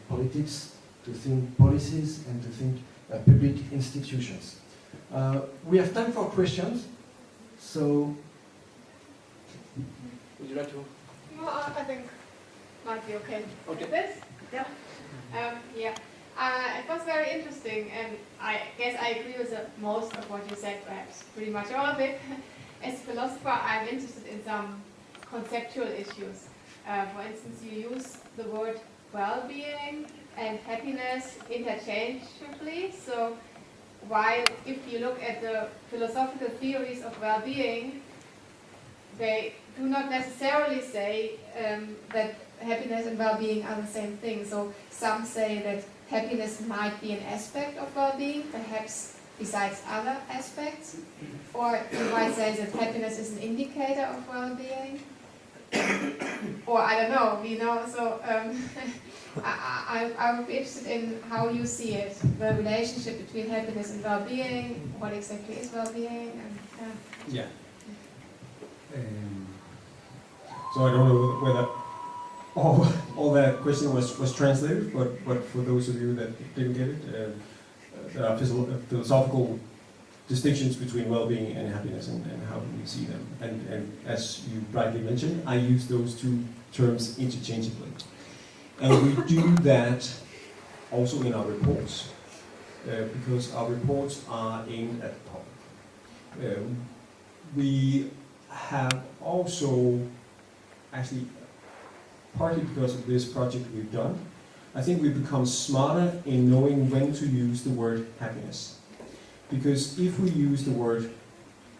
Speaker 1: politics, to think policies, and to think public institutions. We have time for questions, so would you like to?
Speaker 4: Well, I think might be okay.
Speaker 1: Okay.
Speaker 4: Like this? Yeah. Yeah. It was very interesting, and I guess I agree with most of what you said, perhaps pretty much all of it. As a philosopher, I'm interested in some conceptual issues. For instance, you use the word well-being and happiness interchangeably. So while if you look at the philosophical theories of well-being, they do not necessarily say that happiness and well-being are the same thing. So some say that happiness might be an aspect of well-being, perhaps besides other aspects. Or you might say that happiness is an indicator of well-being. Or I don't know, so I would be interested in how you see it, the relationship between happiness and well-being, what exactly is well-being, and
Speaker 2: Yeah. So I don't know whether all that question was translated, but for those of you that didn't get it, there are philosophical distinctions between well-being and happiness, and how we see them. And as you rightly mentioned, I use those two terms interchangeably. And we do that also in our reports, because our reports are aimed at the public. We have also, actually, partly because of this project we've done, I think we've become smarter in knowing when to use the word happiness. Because if we use the word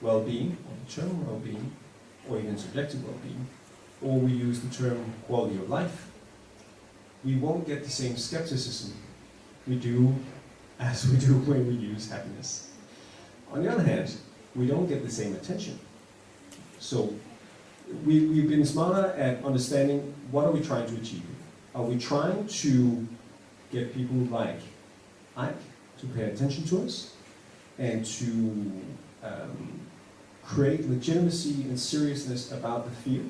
Speaker 2: well-being, or the term well-being, or even subjective well-being, or we use the term quality of life, we won't get the same skepticism we do as we do when we use happiness. On the other hand, we don't get the same attention. So we've been smarter at understanding what are we trying to achieve. Are we trying to get people like Ike to pay attention to us and to create legitimacy and seriousness about the field?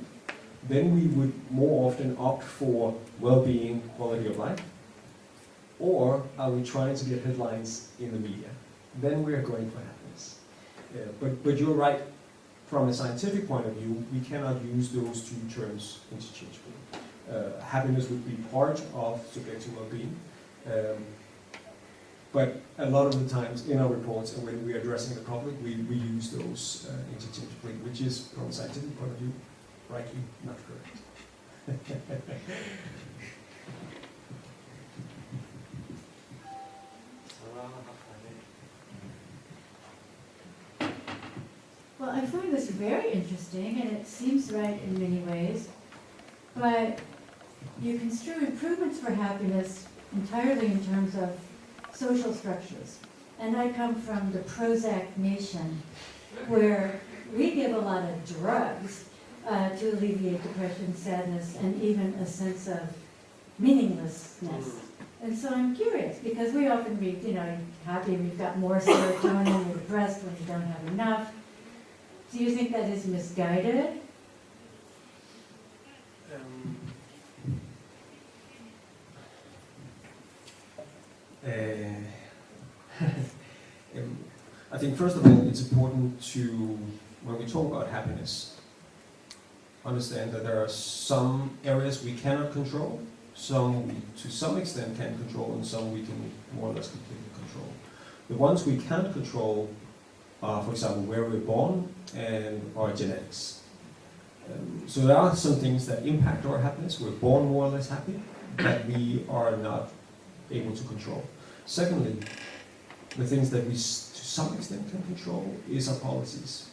Speaker 2: Then we would more often opt for well-being, quality of life. Or are we trying to get headlines in the media? Then we are going for happiness. But you're right, from a scientific point of view, we cannot use those two terms interchangeably. Happiness would be part of subjective well-being. But a lot of the times in our reports and when we are addressing the public, we use those interchangeably, which is, from a scientific point of view, rightly not correct.
Speaker 5: Well, I find this very interesting, and it seems right in many ways, but you construe improvements for happiness entirely in terms of social structures. And I come from the Prozac nation, where we give a lot of drugs to alleviate depression, sadness, and even a sense of meaninglessness. And so I'm curious, because we often read, happy when you've got more serotonin, you're depressed when you don't have enough. Do you think that is misguided?
Speaker 2: I think first of all, it's important to, when we talk about happiness, understand that there are some areas we cannot control, some we to some extent can control, and some we can more or less completely control. The ones we can't control are, for example, where we're born and our genetics. So there are some things that impact our happiness. We're born more or less happy, that we are not able to control. Secondly, the things that we to some extent can control is our policies.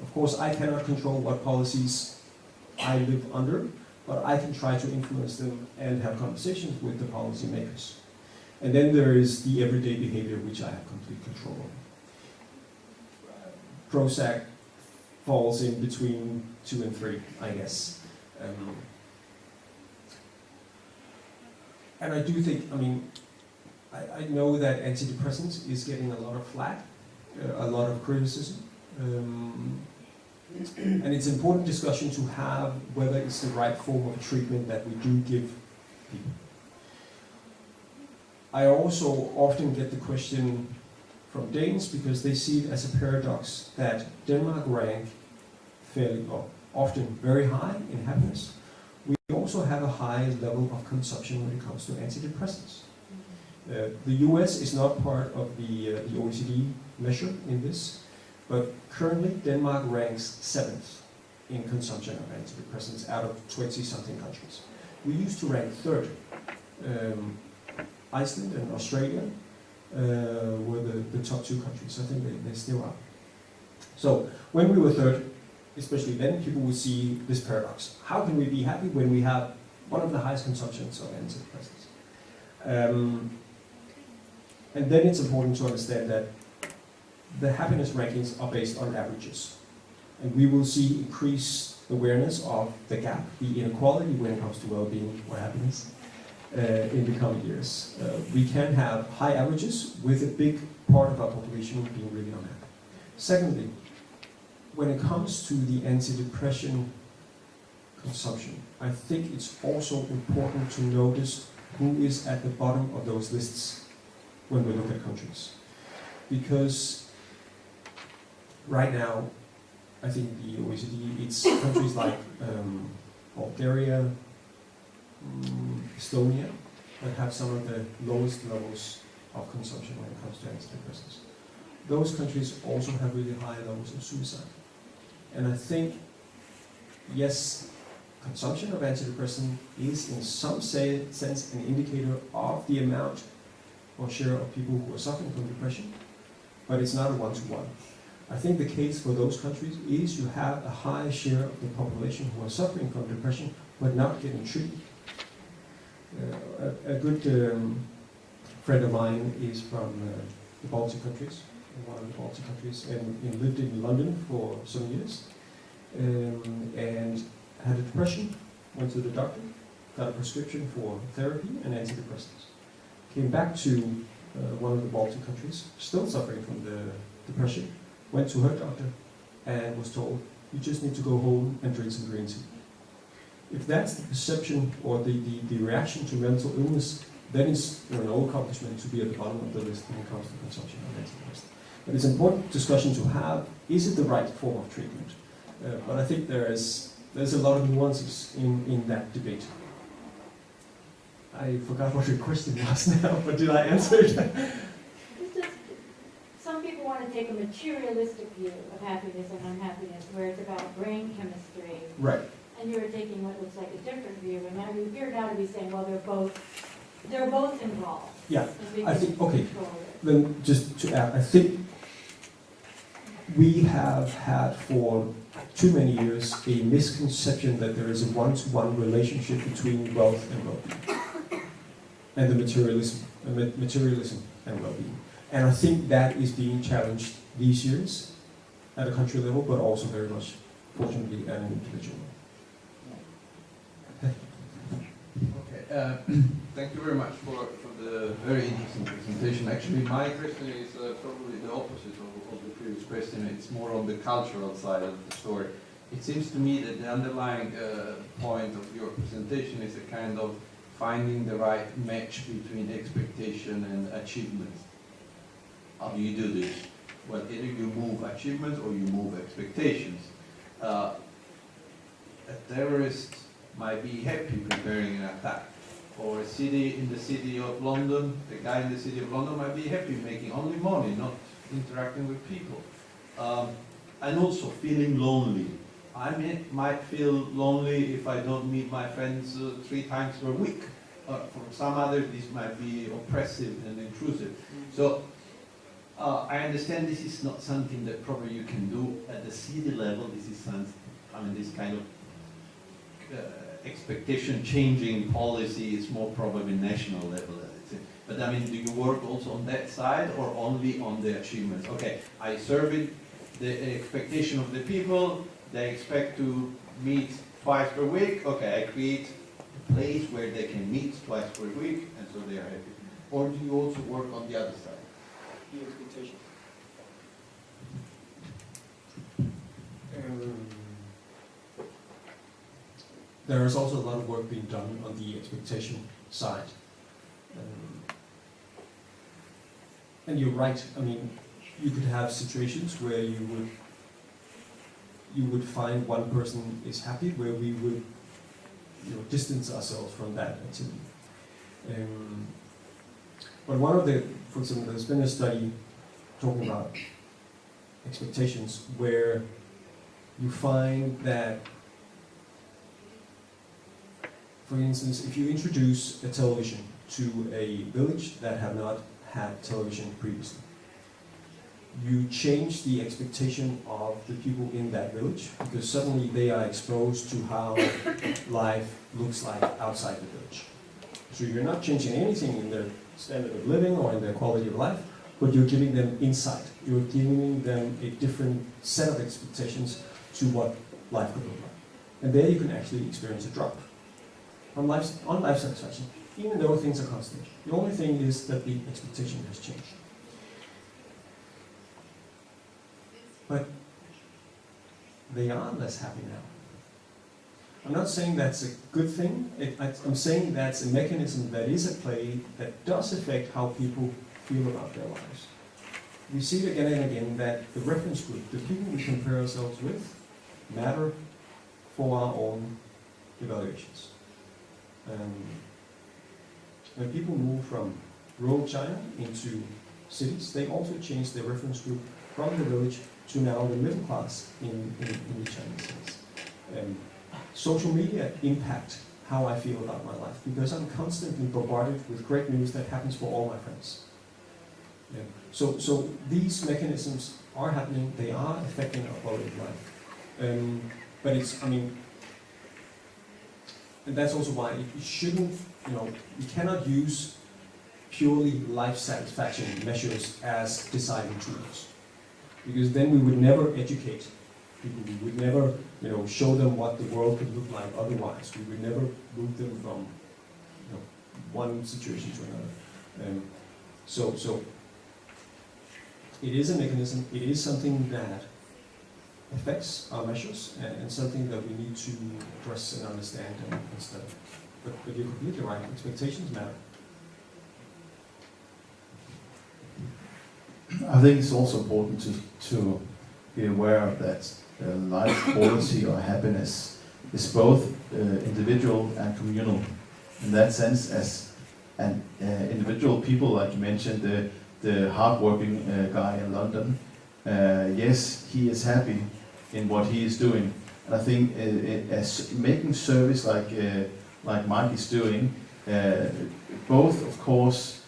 Speaker 2: Of course, I cannot control what policies I live under, but I can try to influence them and have conversations with the policymakers. And then there is the everyday behavior, which I have complete control over. Prozac falls in between 2 and 3, I guess. And I do think, I know that antidepressants is getting a lot of flack, a lot of criticism. And it's an important discussion to have whether it's the right form of treatment that we do give people. I also often get the question from Danes, because they see it as a paradox that Denmark rank fairly, or often very high in happiness. We also have a high level of consumption when it comes to antidepressants. The US is not part of the OECD measure in this, but currently Denmark ranks 7th in consumption of antidepressants out of 20-something countries. We used to rank 3rd. Iceland and Australia were the top 2 countries. I think they still are. So when we were 3rd, especially then, people would see this paradox. How can we be happy when we have one of the highest consumptions of antidepressants? And then it's important to understand that the happiness rankings are based on averages. And we will see increased awareness of the gap, the inequality when it comes to well-being or happiness in the coming years. We can have high averages with a big part of our population being really unhappy. Secondly, when it comes to the antidepressant consumption, I think it's also important to notice who is at the bottom of those lists when we look at countries. Because right now, I think the OECD, it's countries like Bulgaria, Estonia, that have some of the lowest levels of consumption when it comes to antidepressants. Those countries also have really high levels of suicide. And I think, yes, consumption of antidepressant is in some sense an indicator of the amount or share of people who are suffering from depression, but it's not a one-to-one. I think the case for those countries is you have a high share of the population who are suffering from depression but not getting treated. A good friend of mine is from the Baltic countries, one of the Baltic countries, and lived in London for some years, and had a depression, went to the doctor, got a prescription for therapy and antidepressants. Came back to one of the Baltic countries, still suffering from the depression, went to her doctor and was told, you just need to go home and drink some green tea. If that's the perception or the reaction to mental illness, then it's no accomplishment to be at the bottom of the list when it comes to consumption of antidepressants. But it's an important discussion to have, is it the right form of treatment? But I think there's a lot of nuances in that debate. I forgot what your question was now, but did I answer it?
Speaker 5: Some people want to take a materialistic view of happiness and unhappiness, where it's about brain chemistry.
Speaker 2: Right.
Speaker 5: and you're taking what looks like a different view, and now you appear now to be saying, well, they're both involved.
Speaker 2: Yeah,
Speaker 5: and we
Speaker 2: I
Speaker 5: can
Speaker 2: think, okay,
Speaker 5: control it.
Speaker 2: then just to add, I think we have had for too many years a misconception that there is a one-to-one relationship between wealth and well-being, and the materialism and well-being. And I think that is being challenged these years at a country level, but also very much, fortunately, at an individual level.
Speaker 6: Okay, thank you very much for the very interesting presentation. Actually, my question is probably the opposite of the previous question. It's more on the cultural side of the story. It seems to me that the underlying point of your presentation is a kind of finding the right match between expectation and achievement. How do you do this? Well, either you move achievements or you move expectations. A terrorist might be happy preparing an attack. Or a city in the city of London, the guy in the city of London might be happy making only money, not interacting with people. And also feeling lonely. I might feel lonely if I don't meet my friends 3 times per week. For some others, this might be oppressive and intrusive. So I understand this is not something that probably you can do at the city level. This is something, this kind of expectation changing policy is more probably national level. But do you work also on that side or only on the achievements? Okay, I surveyed the expectation of the people. They expect to meet twice per week. Okay, I create a place where they can meet twice per week, and so they are happy. Or do you also work on the other side?
Speaker 2: The expectation. There is also a lot of work being done on the expectation side. And you're right, you could have situations where you would find one person is happy, where we would distance ourselves from that activity. But one of the, for example, there's been a study talking about expectations where you find that, for instance, if you introduce a television to a village that have not had television previously, you change the expectation of the people in that village, because suddenly they are exposed to how life looks like outside the village. So you're not changing anything in their standard of living or in their quality of life, but you're giving them insight. You're giving them a different set of expectations to what life could look like. And there you can actually experience a drop on life satisfaction, even though things are constant. The only thing is that the expectation has changed. But they are less happy now. I'm not saying that's a good thing. I'm saying that's a mechanism that is at play that does affect how people feel about their lives. We see it again and again that the reference group, the people we compare ourselves with, matter for our own evaluations. When people move from rural China into cities, they also change their reference group from the village to now the middle class in the Chinese cities. Social media impact how I feel about my life, because I'm constantly bombarded with great news that happens for all my friends. So these mechanisms are happening, they are affecting our quality of life. But it's, and that's also why it shouldn't, you cannot use purely life satisfaction measures as deciding tools. Because then we would never educate people, we would never, show them what the world could look like otherwise. We would never move them from, one situation to another. So it is a mechanism, it is something that affects our measures, and something that we need to address and understand and study. But you're completely right, expectations matter.
Speaker 3: I think it's also important to be aware of that life quality or happiness is both individual and communal. In that sense, as an individual people, like you mentioned, the hard-working guy in London, yes, he is happy in what he is doing, And I think as making surveys like Meik is doing, both of course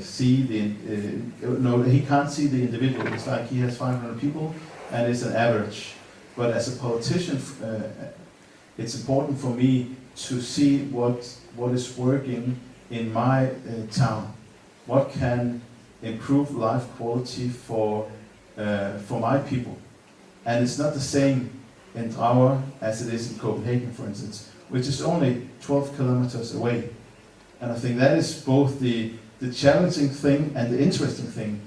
Speaker 3: see the no, he can't see the individual. It's like he has 500 people and it's an average. But as a politician, it's important for me to see what is working in my town. What can improve life quality for my people. And it's not the same in Dahl as it is in Copenhagen, for instance, which is only 12 kilometers away. And I think that is both the challenging thing and the interesting thing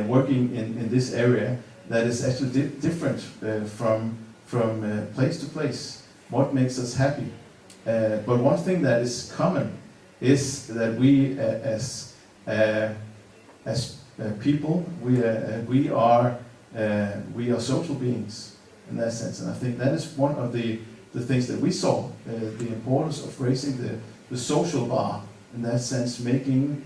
Speaker 3: working in this area, that is actually different from place to place. What makes us happy? But one thing that is common is that we as people, we are social beings in that sense. And I think that is one of the things that we saw, the importance of raising the social bar, in that sense, making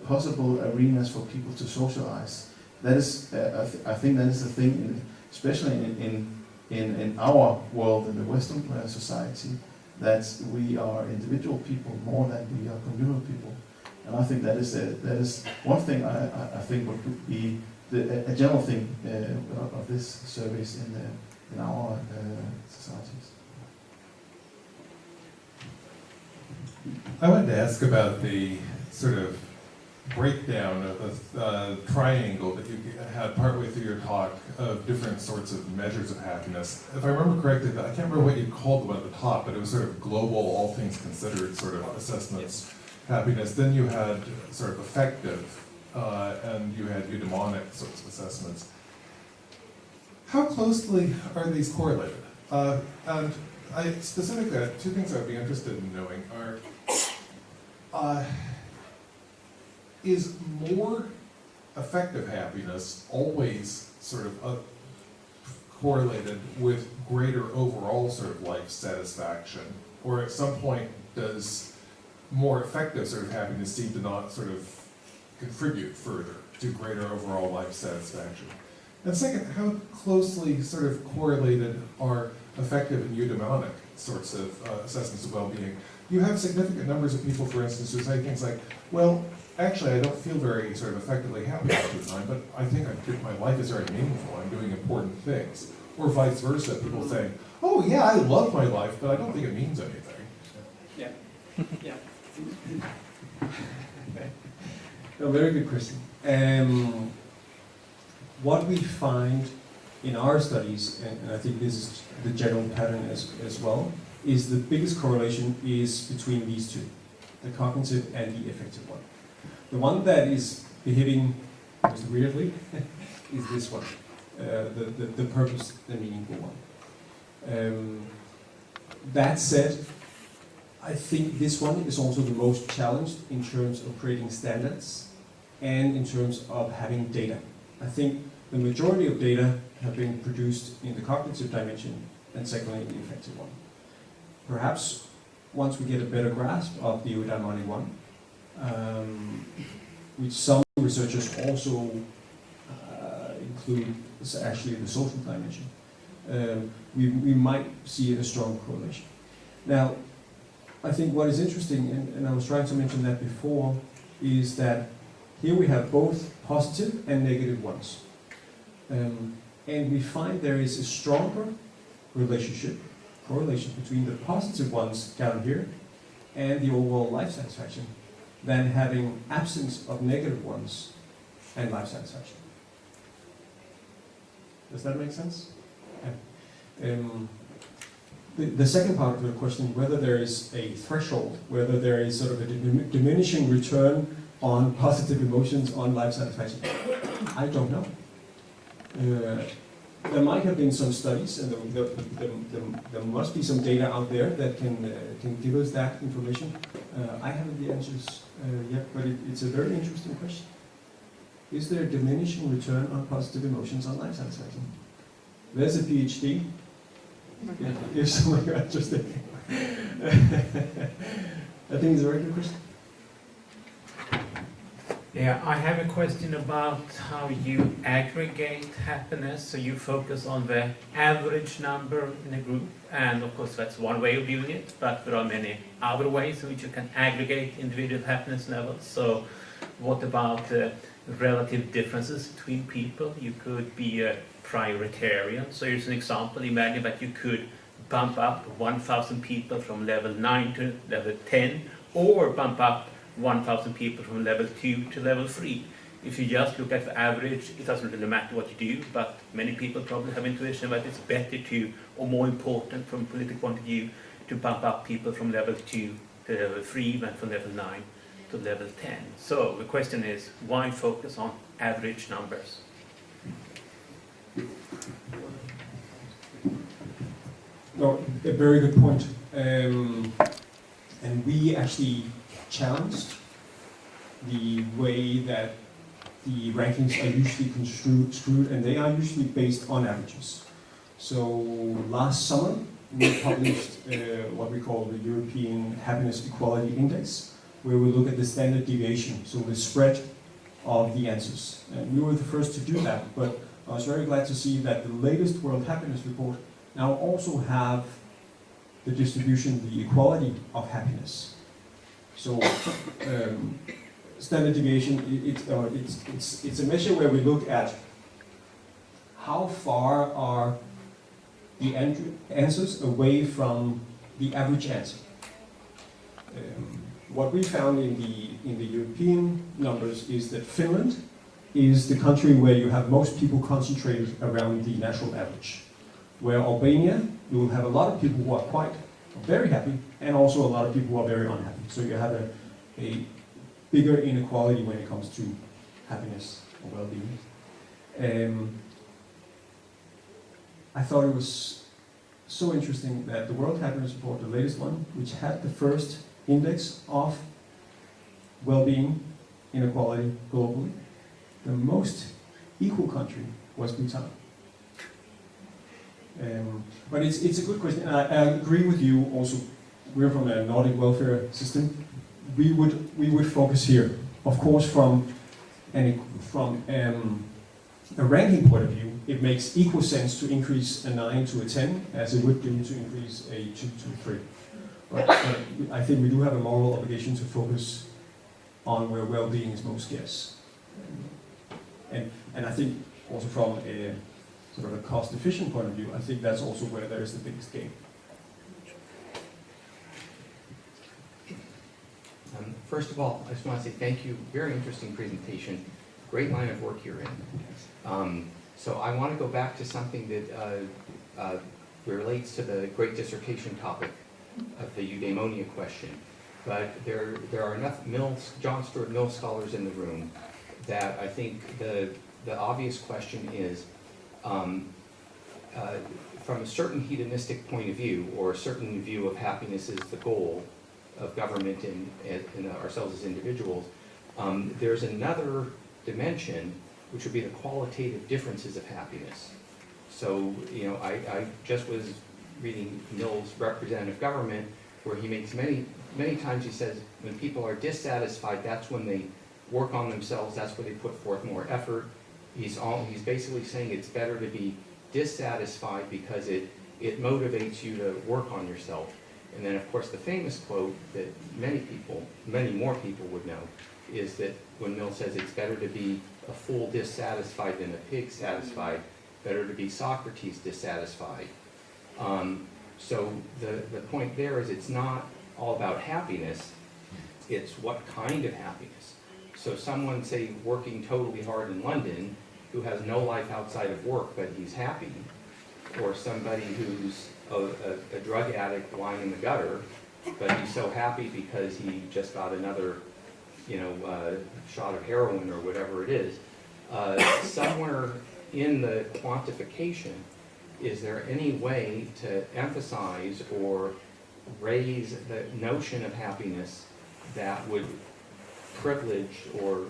Speaker 3: possible arenas for people to socialize. That is, I think that is the thing, especially in our world, in the Western society, that we are individual people more than we are communal people. And I think that is one thing I think would be a general thing of this service in our societies.
Speaker 7: I wanted to ask about the sort of breakdown of the triangle that you had partway through your talk of different sorts of measures of happiness. If I remember correctly, I can't remember what you called the one at the top, but it was sort of global, all things considered sort of assessments, happiness. Then you had sort of affective, and you had eudaimonic sorts of assessments. How closely are these correlated? And I specifically, two things I'd be interested in knowing are, is more affective happiness always sort of correlated with greater overall sort of life satisfaction? Or at some point does more effective sort of happiness seem to not sort of contribute further to greater overall life satisfaction? And second, how closely sort of correlated are affective and eudaimonic sorts of assessments of well-being? You have significant numbers of people, for instance, who say things like, well, actually I don't feel very sort of effectively happy all the time, but I think my life is very meaningful, I'm doing important things. Or vice versa, people saying, oh yeah, I love my life, but I don't think it means anything.
Speaker 2: Yeah. Yeah. A very good question. What we find in our studies, and I think this is the general pattern as well, is the biggest correlation is between these two, the cognitive and the affective one. The one that is behaving most weirdly is this one, the purpose, the meaningful one. That said, I think this one is also the most challenged in terms of creating standards and in terms of having data. I think the majority of data have been produced in the cognitive dimension and secondly in the affective one. Perhaps once we get a better grasp of the eudaimonic one, which some researchers also include actually the social dimension, we might see a strong correlation. Now, I think what is interesting, and I was trying to mention that before, is that here we have both positive and negative ones. And we find there is a stronger correlation between the positive ones down here and the overall life satisfaction than having absence of negative ones and life satisfaction. Does that make sense? Yeah. The second part of the question, whether there is a threshold, whether there is sort of a diminishing return on positive emotions on life satisfaction, I don't know. There might have been some studies, and there must be some data out there that can give us that information. I haven't the answers yet, but it's a very interesting question. Is there a diminishing return on positive emotions on life satisfaction? There's a PhD. If someone you're interested. I think it's a very good question.
Speaker 8: Yeah, I have a question about how you aggregate happiness. So you focus on the average number in a group, and of course that's one way of doing it, but there are many other ways in which you can aggregate individual happiness levels. So what about relative differences between people? You could be a prioritarian. So here's an example. Imagine that you could bump up 1,000 people from level 9 to level 10, or bump up 1,000 people from level 2 to level 3. If you just look at the average, it doesn't really matter what you do, but many people probably have intuition that it's better to, or more important from a political point of view, to bump up people from level 2 to level 3 than from level 9 to level 10. So the question is, why focus on average numbers?
Speaker 2: No, a very good point. And we actually challenged the way that the rankings are usually construed, and they are usually based on averages. So last summer, we published what we call the European Happiness Equality Index, where we look at the standard deviation, so the spread of the answers. And we were the first to do that, but I was very glad to see that the latest World Happiness Report now also have the distribution, the equality of happiness. So standard deviation, it's a measure where we look at how far are the answers away from the average answer. What we found in the European numbers is that Finland is the country where you have most people concentrated around the national average. Where Albania, you will have a lot of people who are very happy, and also a lot of people who are very unhappy. So you have a bigger inequality when it comes to happiness or well-being. I thought it was so interesting that the World Happiness Report, the latest one, which had the first index of well-being inequality globally, the most equal country was Bhutan. But it's a good question, and I agree with you also. We're from a Nordic welfare system. We would focus here, of course, from a ranking point of view. It makes equal sense to increase a 9 to a 10 as it would do to increase a 2 to a 3. But I think we do have a moral obligation to focus on where well-being is most scarce. And I think also from a sort of a cost-efficient point of view, I think that's also where there is the biggest gain.
Speaker 9: First of all, I just want to say thank you. Very interesting presentation. Great line of work you're in. So I want to go back to something that relates to the great dissertation topic of the eudaimonia question. But there are enough John Stuart Mill scholars in the room that I think the obvious question is, from a certain hedonistic point of view, or a certain view of happiness as the goal of government and ourselves as individuals, there's another dimension, which would be the qualitative differences of happiness. So, I just was reading Mill's Representative Government, where he makes many times he says, when people are dissatisfied, that's when they work on themselves, that's where they put forth more effort. He's basically saying it's better to be dissatisfied because it motivates you to work on yourself. And then, of course, the famous quote that many more people would know, is that when Mill says it's better to be a fool dissatisfied than a pig satisfied, better to be Socrates dissatisfied. So the point there is it's not all about happiness, it's what kind of happiness. So someone, say, working totally hard in London, who has no life outside of work but he's happy, or somebody who's a drug addict lying in the gutter, but he's so happy because he just got another shot of heroin or whatever it is. Somewhere in the quantification, is there any way to emphasize or raise the notion of happiness that would privilege or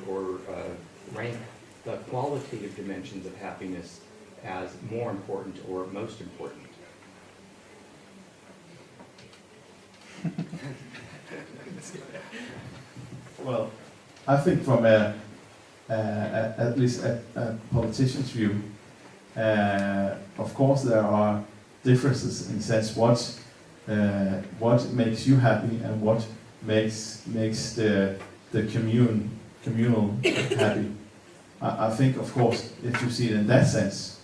Speaker 9: rank the qualitative dimensions of happiness as more important or most important?
Speaker 3: Well, I think from a at least a politician's view. Of course, there are differences in the sense what makes you happy and what makes the communal happy. I think, of course, if you see it in that sense,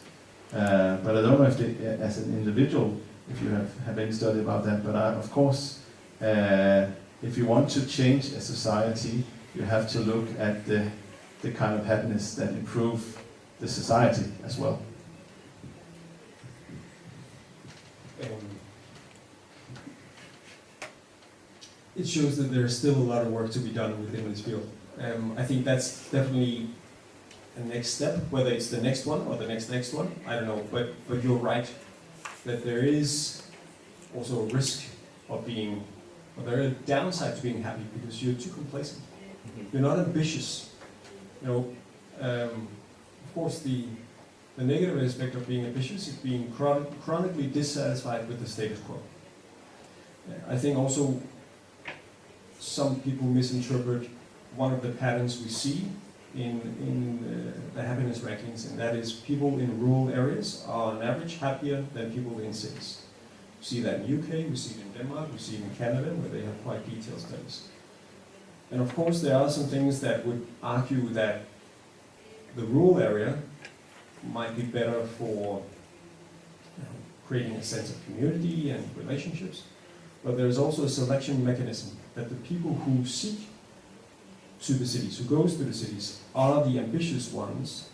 Speaker 3: but I don't know if as an individual, if you have any study about that. But of course, if you want to change a society, you have to look at the kind of happiness that improve the society as well.
Speaker 2: It shows that there's still a lot of work to be done within this field. I think that's definitely a next step, whether it's the next one or the next one, I don't know, but you're right, that there is also a risk of being, or there are a downside to being happy because you're too complacent. You're not ambitious. You know, of course the negative aspect of being ambitious is being chronically dissatisfied with the status quo. I think also some people misinterpret one of the patterns we see in the happiness rankings, and that is people in rural areas are on average happier than people in cities. We see that in UK, we see it in Denmark, we see it in Canada, where they have quite detailed studies. And of course there are some things that would argue that the rural area might be better for creating a sense of community and relationships, but there's also a selection mechanism that the people who seek to the cities, who goes to the cities, are the ambitious ones,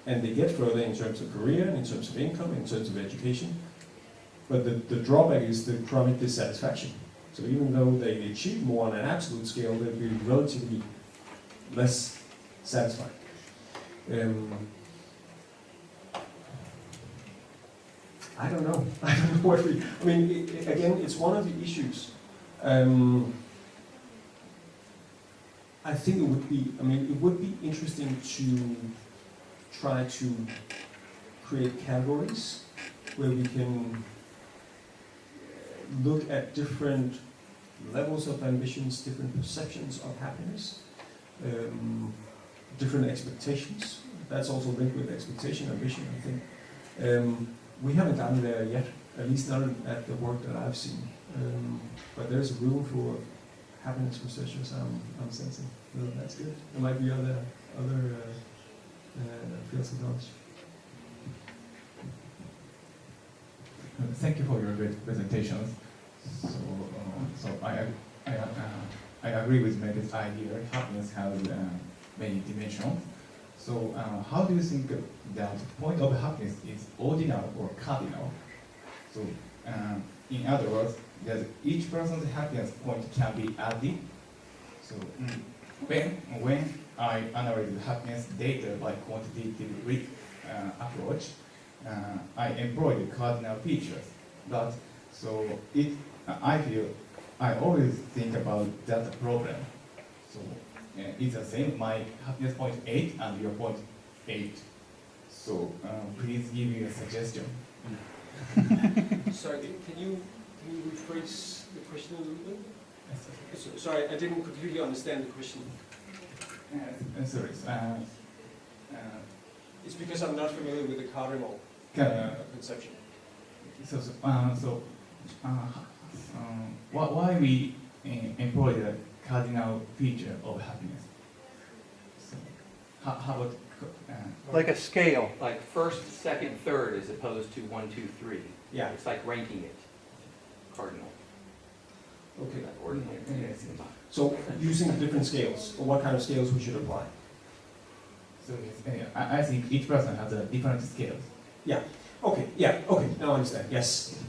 Speaker 2: and they get further in terms of career, in terms of income, in terms of education. But the drawback is the chronic dissatisfaction. So even though they achieve more on an absolute scale, they'll be relatively less satisfied. I don't know. I don't know what we. I mean, again, it's one of the issues. I think it would be. I mean, it would be interesting to try to create categories where we can look at different levels of ambitions, different perceptions of happiness, different expectations. That's also linked with expectation, ambition, I think. We haven't gotten there yet, at least not at the work that I've seen. But there's a room for happiness researchers, I'm sensing. No, that's good. There might be other fields of knowledge.
Speaker 10: Thank you for your great presentations. So I agree with Meik's idea. Happiness has many dimensions. So how do you think that point of happiness is ordinal or cardinal? So in other words, that each person's happiness point can be added. So when I analyze happiness data by quantitative approach, I employ the cardinal features. But so I feel I always think about that problem. So it's the same. My happiness point 8 and your point 8. So please give me a suggestion.
Speaker 2: Sorry, can you rephrase the question a little bit? Sorry, I didn't completely understand the question.
Speaker 10: Sorry.
Speaker 2: It's because I'm not familiar with the cardinal conception.
Speaker 10: Why we employ the cardinal feature of happiness? So, how about
Speaker 9: Like a scale, like first, second, third, as opposed to 1, 2, 3.
Speaker 2: Yeah.
Speaker 9: It's like ranking it, cardinal.
Speaker 2: Okay.
Speaker 9: Ordinary.
Speaker 10: Yes.
Speaker 2: So using different scales, or what kind of scales we should apply?
Speaker 10: So I think each person has a different scale.
Speaker 2: Okay, now I understand, yes.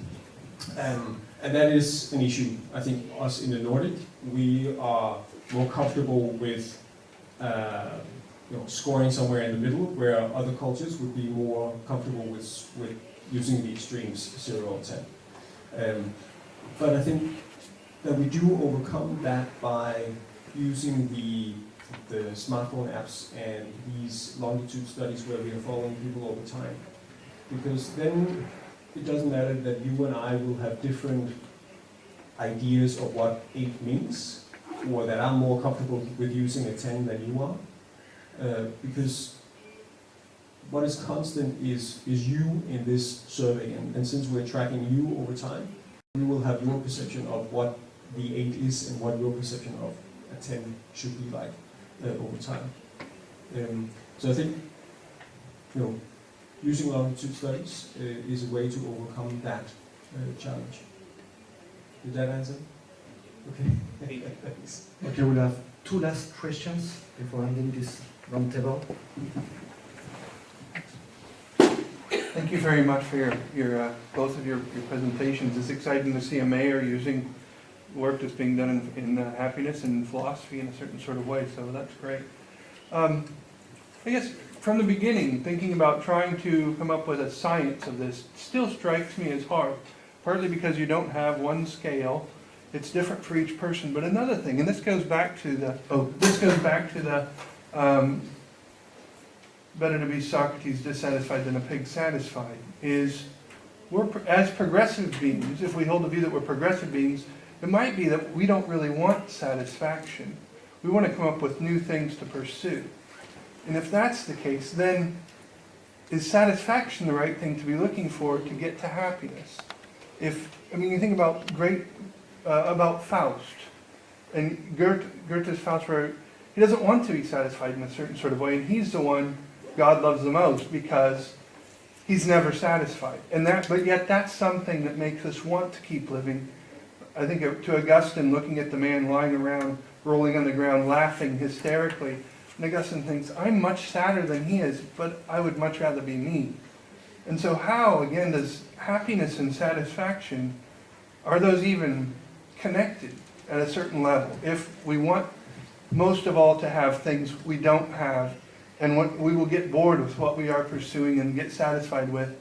Speaker 2: And that is an issue. I think us in the Nordic, we are more comfortable with scoring somewhere in the middle, where other cultures would be more comfortable with using the extremes, 0 or 10. But I think that we do overcome that by using the smartphone apps and these longitude studies where we are following people over time. Because then it doesn't matter that you and I will have different ideas of what 8 means, or that I'm more comfortable with using a 10 than you are. because what is constant is you in this survey, and since we're tracking you over time, we will have your perception of what the 8 is and what your perception of a 10 should be like over time. So I think, using longitude studies is a way to overcome that challenge. Did that answer? Okay. Thanks.
Speaker 1: Okay, we'll have 2 last questions before ending this roundtable.
Speaker 11: Thank you very much for your both of your presentations. It's exciting to see a mayor using work that's being done in happiness and philosophy in a certain sort of way, so that's great. I guess from the beginning, thinking about trying to come up with a science of this still strikes me as hard, partly because you don't have one scale. It's different for each person. But another thing, and this goes back to the better to be Socrates dissatisfied than a pig satisfied, is as progressive beings, if we hold the view that we're progressive beings, it might be that we don't really want satisfaction. We want to come up with new things to pursue. And if that's the case, then is satisfaction the right thing to be looking for to get to happiness? You think about Faust, and Goethe's Faust, where he doesn't want to be satisfied in a certain sort of way, and he's the one God loves the most because he's never satisfied. But yet that's something that makes us want to keep living. I think to Augustine, looking at the man lying around, rolling on the ground, laughing hysterically, and Augustine thinks, I'm much sadder than he is, but I would much rather be me. And so how, again, does happiness and satisfaction, are those even connected at a certain level? If we want most of all to have things we don't have, and we will get bored with what we are pursuing and get satisfied with.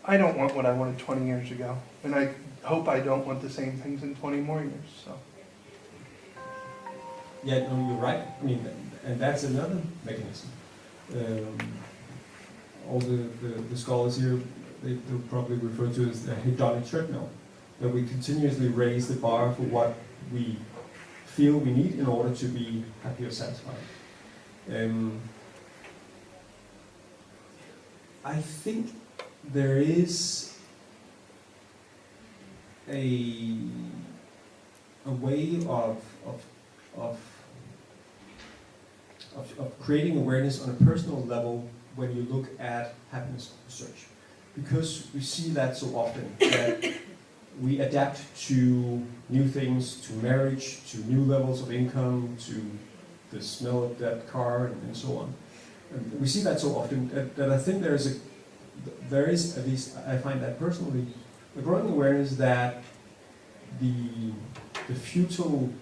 Speaker 11: I don't want what I wanted 20 years ago, and I hope I don't want the same things in 20 more years. So.
Speaker 2: Yeah, no, you're right. And that's another mechanism. All the scholars here, they'll probably refer to it as the hedonic treadmill, that we continuously raise the bar for what we feel we need in order to be happy or satisfied. I think there is a way of creating awareness on a personal level when you look at happiness research, because we see that so often that we adapt to new things, to marriage, to new levels of income, to the smell of that car, and so on. And we see that so often that I think there is, at least I find that personally, a growing awareness that the futile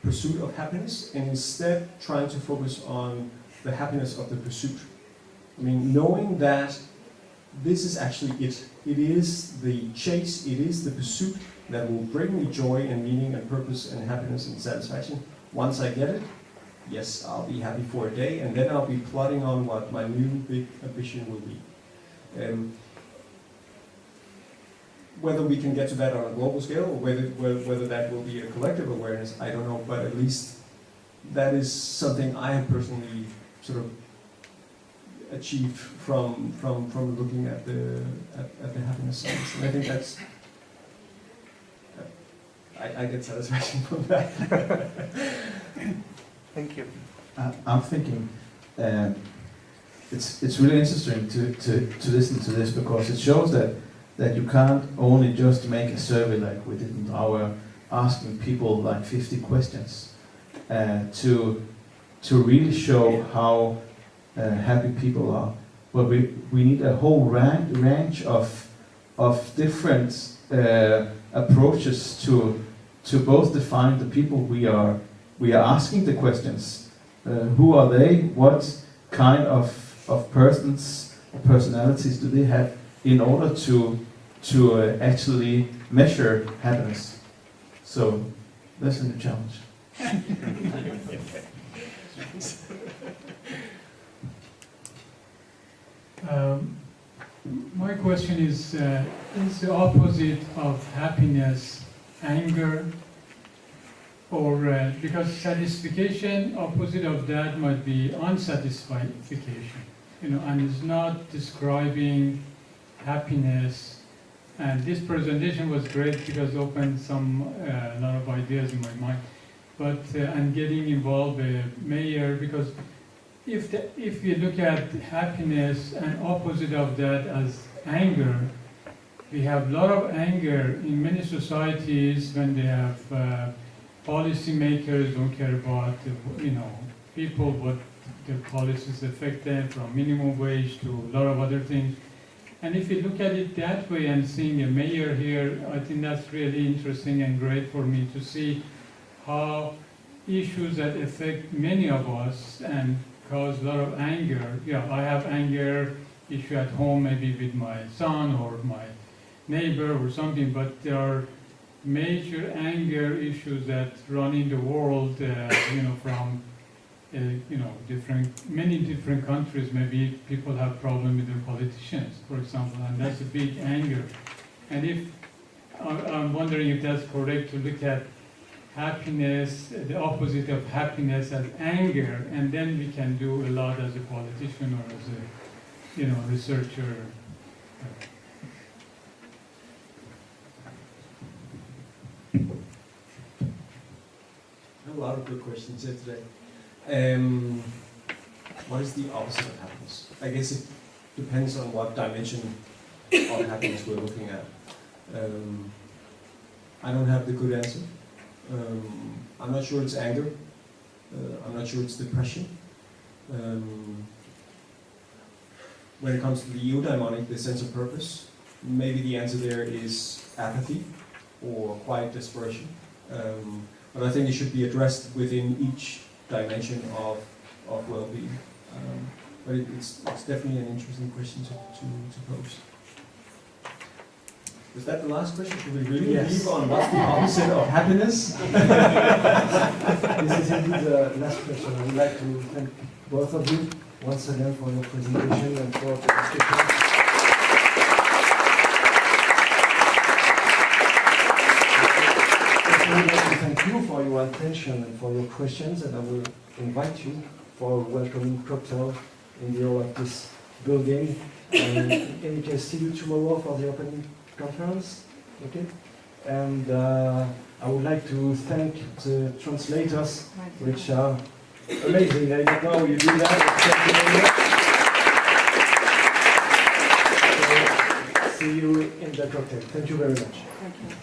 Speaker 2: pursuit of happiness, and instead trying to focus on the happiness of the pursuit. Knowing that this is actually it. It is the chase, it is the pursuit that will bring me joy and meaning and purpose and happiness and satisfaction. Once I get it, yes, I'll be happy for a day, and then I'll be plotting on what my new big ambition will be. Whether we can get to that on a global scale, or whether that will be a collective awareness, I don't know, but at least that is something I have personally sort of achieved from looking at the happiness science. And I think that's, I get satisfaction from that.
Speaker 11: Thank you.
Speaker 3: I'm thinking it's really interesting to listen to this, because it shows that you can't only just make a survey like we did in our asking people like 50 questions to really show how happy people are. But we need a whole range of different approaches to both define the people we are asking the questions. Who are they? What kind of persons or personalities do they have in order to actually measure happiness? So that's a new challenge.
Speaker 12: My question is the opposite of happiness anger, or because satisfaction, opposite of that might be unsatisfaction, and it's not describing happiness. And this presentation was great because it opened a lot of ideas in my mind. But I'm getting involved with mayor because if you look at happiness and opposite of that as anger, we have a lot of anger in many societies when they have policy makers don't care about people, what their policies affect them, from minimum wage to a lot of other things. And if you look at it that way and seeing a mayor here, I think that's really interesting and great for me to see how issues that affect many of us and cause a lot of anger. Yeah, I have anger issue at home, maybe with my son or my neighbor or something, but there are major anger issues that run in the world, from many different countries. Maybe people have problems with their politicians, for example, and that's a big anger. And if I'm wondering if that's correct to look at happiness, the opposite of happiness as anger, and then we can do a lot as a politician or as a researcher.
Speaker 2: A lot of good questions here today. What is the opposite of happiness? I guess it depends on what dimension of happiness we're looking at. I don't have the good answer. I'm not sure it's anger. I'm not sure it's depression. When it comes to the eudaimonic, the sense of purpose, maybe the answer there is apathy or quiet desperation. But I think it should be addressed within each dimension of well-being. But it's definitely an interesting question to pose. Is that the last question? Should we really leave on what's the opposite of happiness?
Speaker 1: This is indeed the last question. I would like to thank both of you once again for your presentation and for the discussion. I would like to thank you for your attention and for your questions, and I will invite you for a welcoming cocktail in the hall of this building. And in any case, see you tomorrow for the opening conference. Okay? And I would like to thank the translators, which are amazing. I don't know how you do that. So, see you in the cocktail. Thank you very much.
Speaker 5: Thank you.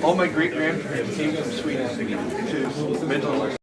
Speaker 11: All my great grandparents came from Sweden to mental